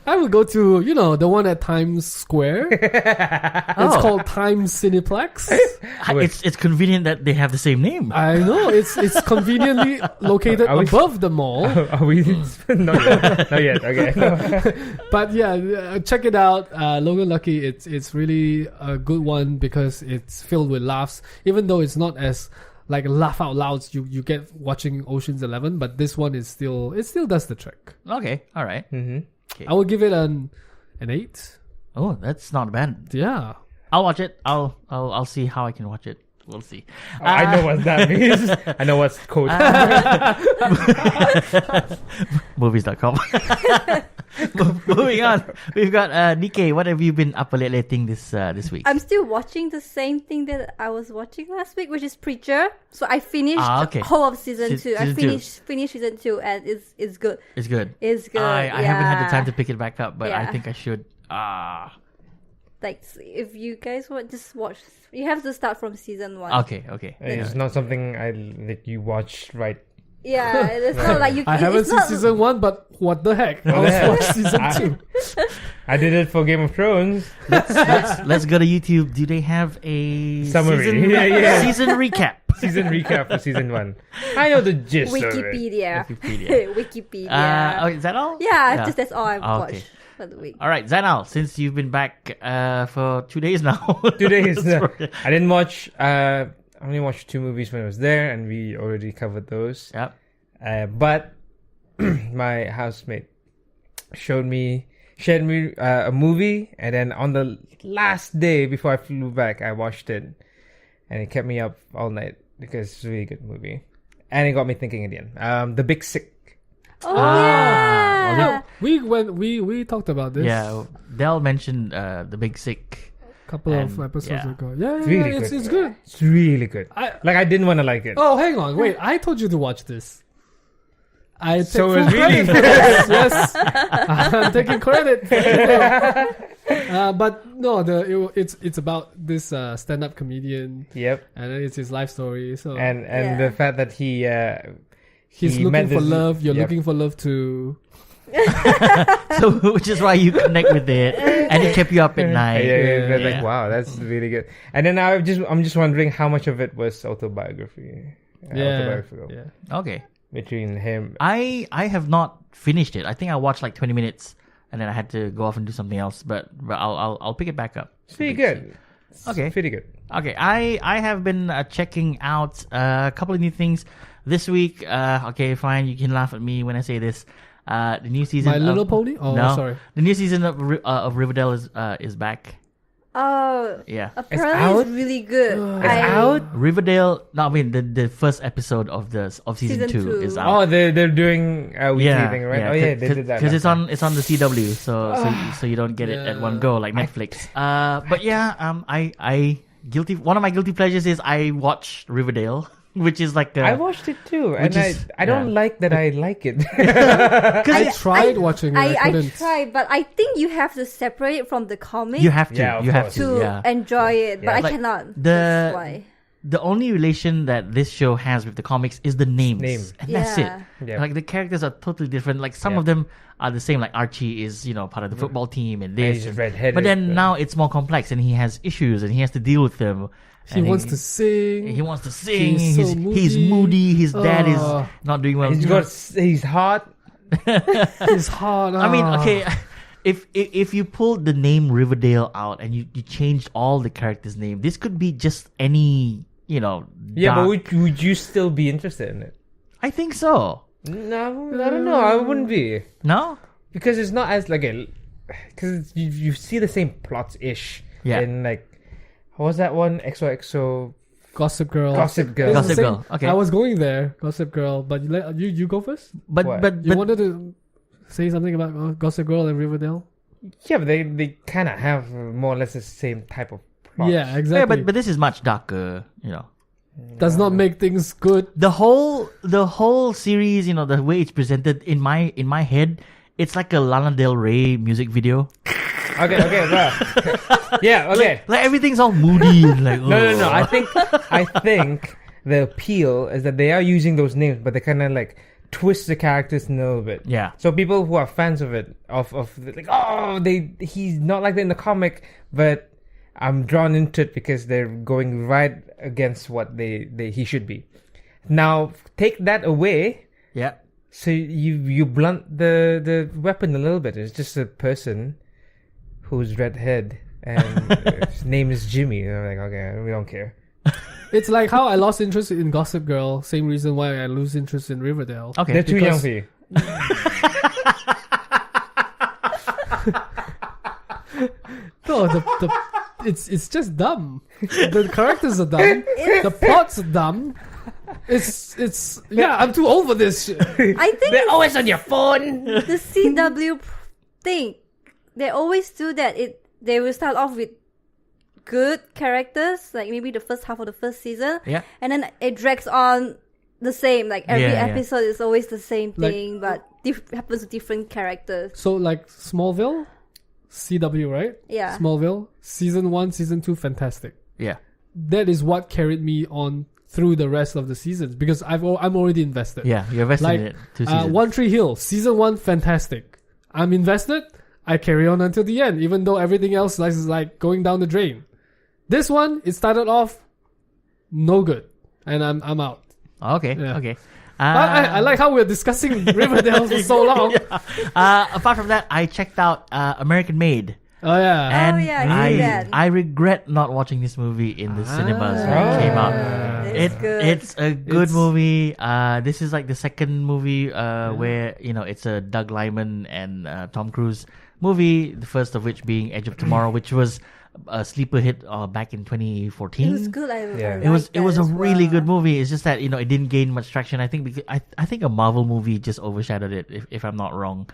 I would go to the one at Times Square. It's called Times Cineplex. It's convenient that they have the same name. I know it's conveniently located Are we- above the mall. Are we? Not yet. Not yet. Okay. But yeah, check it out. Logan Lucky. It's really a good one because it's filled with laughs. Even though it's not as like laugh out loud you get watching Ocean's 11, but this one is still does the trick. Okay. All right. Mm-hmm. I would give it an 8. Oh, that's not bad. Yeah. I'll watch it. I'll see how I can watch it. We'll see. I know what that means. I know what's code. Movies.com. Moving on, we've got Neekay. What have you been up lately this week? I'm still watching the same thing that I was watching last week, which is Preacher. So I finished okay. whole of season 2. Season I two. finished season 2 and it's good. It's good. It's good. I haven't had the time to yeah. pick it back up, but I Yeah. think I should. Like if you guys want, just watch. You have to start from season 1. Okay. It's not something that you watch right. Yeah, it's not like you. I haven't it's seen not- season 1, but what the heck? What I the was heck? watching season 2. I did it for Game of Thrones. Let's go to YouTube. Do they have a Summary. season, Yeah. season recap? Season recap for season 1. I know the gist of it. Wikipedia. Wikipedia. Wikipedia. Is that all? Yeah, just that's all I've Okay. watched for the week. All right, Zainal, since you've been back for 2 days now. 2 days. That's right. I didn't watch. I only watched 2 movies when I was there, and we already covered those. Yep. But my housemate shared me a movie, and then on the last day before I flew back, I watched it, and it kept me up all night. because it's a really good movie, and it got me thinking again. The Big Sick. Oh yeah. We talked about this. Yeah, Del mentioned The Big Sick. Couple of And, episodes yeah. ago. Yeah, Really it's good. it's good. It's really good. I didn't want to like it. Oh, hang on, wait! I told you to watch this. I take So full it's really credit for this. Yes, I'm taking credit. For everything. But no, it's about this stand-up comedian, Yep. and then it's his life story. So And Yeah. the fact that he's he looking met for this- love. You're Yep. looking for love too. So, which is why you connect with it, and it kept you up at night. Yeah. Yeah. Like, wow, that's really good. And then I'm just wondering how much of it was autobiography. Autobiographical. Yeah. Okay. Between him. I have not finished it. I think I watched like 20 minutes, and then I had to go off and do something else. But I'll pick it back up. It's pretty good. Okay. Pretty good. Okay, I have been checking out a couple of new things this week. Okay, fine, you can laugh at me when I say this. The new season. My Little Pony? Oh, no, sorry. The new season of Riverdale is back. Oh, Yeah, apparently out? it's really good. It's out? Riverdale. No, I mean the first episode of season Season 2 two. is out. Oh, they're doing a weekly thing, right? Oh yeah, they did that. because it's last on the CW, so you don't get it at one go like Netflix. But yeah, I guilty. One of my guilty pleasures is I watch Riverdale, which is like I watched it too, and is- I don't yeah. like that I like it. I tried watching it. I I couldn't. tried, but I think you have to separate it from the comic you have to. Yeah, of you have course. to. to Yeah. enjoy it, but Yeah. I Like, cannot. the- That's why. The only relation that this show has with the comics is the names. Names. And that's it. Yeah. Yeah. Like the characters are totally different. Like some Yeah. of them are the same. Like Archie is, part of the football team and this. he's redheaded, but then but- now it's more complex and he has issues and he has to deal with them. He And wants to sing. He wants to sing. He's so He's moody. His dad is Oh. not doing well. He's hot. It's hard. I mean, ah. okay, if you pulled the name Riverdale out and you changed all the characters' name, this could be just any, Yeah, dark- but would you still be interested in it? I think so. No, I don't know. I wouldn't be, No? because it's not as because you see the same plots ish. Yeah. In like, what was that one? XOXO. Gossip Girl. Gossip Girl. It's the Gossip same- Girl, okay. I was going there, Gossip Girl, but you go first. But What? but You but wanted to say something about Gossip Girl and Riverdale? Yeah, but they kind of have more or less the same type of plot. Yeah, exactly. yeah, but this is much darker. does not make things good. The whole series, the way it's presented in my head, it's like a Lana Del Rey music video. Okay, bro. Yeah, okay. Like everything's all moody and like No. ugh. I think the appeal is that they are using those names, but they kind of like twist the characters a little bit. Yeah. So people who are fans of it, he's not like that in the comic, but I'm drawn into it because they're going right against what he should be. Now take that away, Yeah. so you blunt the weapon a little bit. It's just a person who's redhead and his name is Jimmy. And I'm like, okay, we don't care. It's like how I lost interest in Gossip Girl. Same reason why I lose interest in Riverdale. Okay. They're too young because- for you. No, it's just dumb. The characters are dumb. The plots are dumb. It's I'm too old for this shit. I think They're always on your phone. the CW thing, they always do that. They will start off with good characters, like maybe the first half of the first season, Yeah. and then it drags on the same. Like every Yeah, yeah. episode is always the same Like- thing, but happens to different characters. So like Smallville, CW, right? Yeah. Smallville, season 1, season 2, fantastic. Yeah. That is what carried me on through the rest of the seasons because I'm already invested. Yeah. You're invested Like in it. 2 seasons. One Tree Hill, season 1, fantastic. I'm invested. I carry on until the end, even though everything else is like going down the drain. This one, it started off no good, and I'm out. Okay. Yeah. Okay. I like how we're discussing Riverdale for so long. Apart from that, I checked out American Made. Oh yeah. And I see that. I regret not watching this movie in the cinemas when it came out. It's good. It's a good movie. This is like the second movie where it's a Doug Liman and Tom Cruise movie. The first of which being Edge of Tomorrow, which was a sleeper hit back in 2014. It was good. I It was a as really well. good movie. It's just that it didn't gain much traction. I think because I think a Marvel movie just overshadowed it. If I'm not wrong.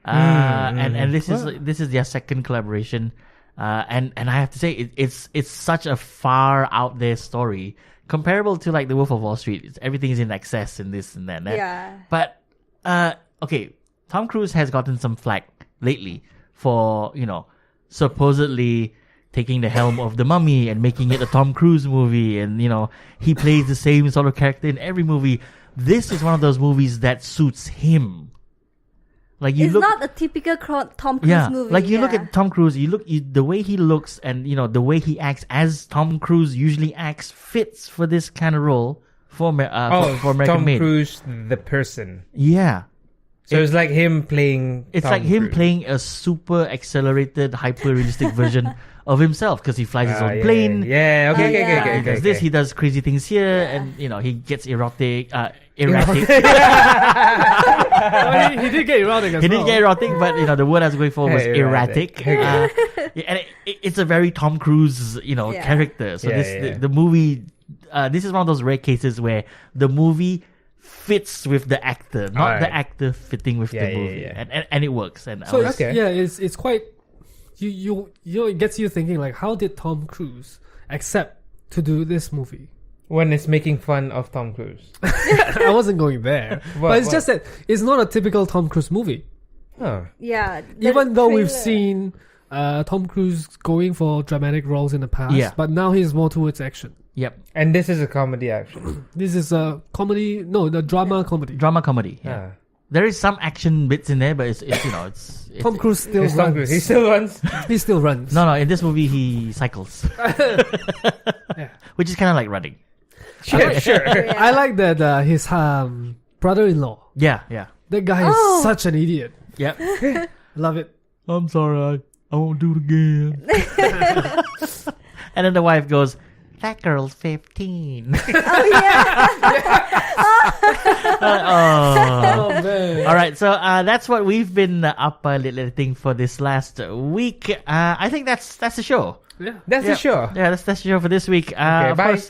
And this is their second collaboration. And I have to say it's such a far out there story comparable to like The Wolf of Wall Street. Everything is in excess and this and that. Yeah. But okay, Tom Cruise has gotten some flack lately for supposedly taking the helm of the Mummy and making it a Tom Cruise movie, and he plays the same sort of character in every movie. This is one of those movies that suits him. Like It's not a typical Tom Cruise movie. Like you look at Tom Cruise, the way he looks and the way he acts as Tom Cruise usually acts fits for this kind of role for American Tom Made. Cruise, the person. Yeah. So it's like him playing. It's Tom like him Cruise. playing a super accelerated, hyper realistic version of himself because he flies his own plane. Yeah. Okay. He does this. He does crazy things here, and he gets erratic. He did get erotic as He well. did get erotic, but the word I was going for was erratic. Erratic. And it's a very Tom Cruise, character. So the movie, this is one of those rare cases where the movie fits with the actor, not the actor fitting with the movie, and it works. And So it's quite. You it gets you thinking like, how did Tom Cruise accept to do this movie? When it's making fun of Tom Cruise. I wasn't going there, but it's just that it's not a typical Tom Cruise movie. Oh. Yeah. Even though we've seen Tom Cruise going for dramatic roles in the past, but now he's more towards action. Yep. And this is a comedy action. This is a comedy. No, the drama comedy. Drama comedy. Yeah. There is some action bits in there, but it's Tom Cruise still runs. Tom Cruise. He still runs. He still runs. No, in this movie he cycles, which is kind of like running. Sure. I like that his brother-in-law. Yeah. That guy is such an idiot. Yep. Love it. I'm sorry, I won't do it again. And then the wife goes, "That girl's 15." Oh yeah. Oh man. All right, so that's what we've been up editing for this last week. I think that's the show. Yeah. That's the show. Yeah, that's the show for this week. Okay, bye.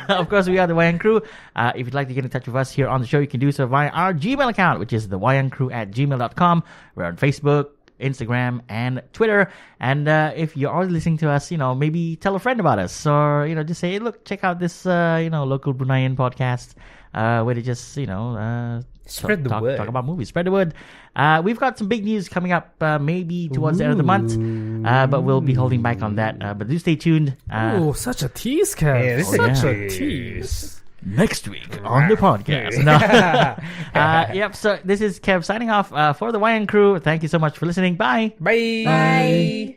Of course, we are the Wayang Crew. If you'd like to get in touch with us here on the show, you can do so via our Gmail account, which is thewayangcrew@gmail.com. We're on Facebook, Instagram, and Twitter. And if you're already listening to us, maybe tell a friend about us, or just say, hey, look, check out this local Bruneian podcast where they just Spread the word. Talk about movies. Spread the word. We've got some big news coming up maybe towards the end of the month, but we'll be holding back on that. But do stay tuned. Oh, such a tease, Kev. Yeah, this is such a a tease. Next week on the podcast. Yep. So this is Kev signing off for the Wayang Crew. Thank you so much for listening. Bye. Bye. Bye.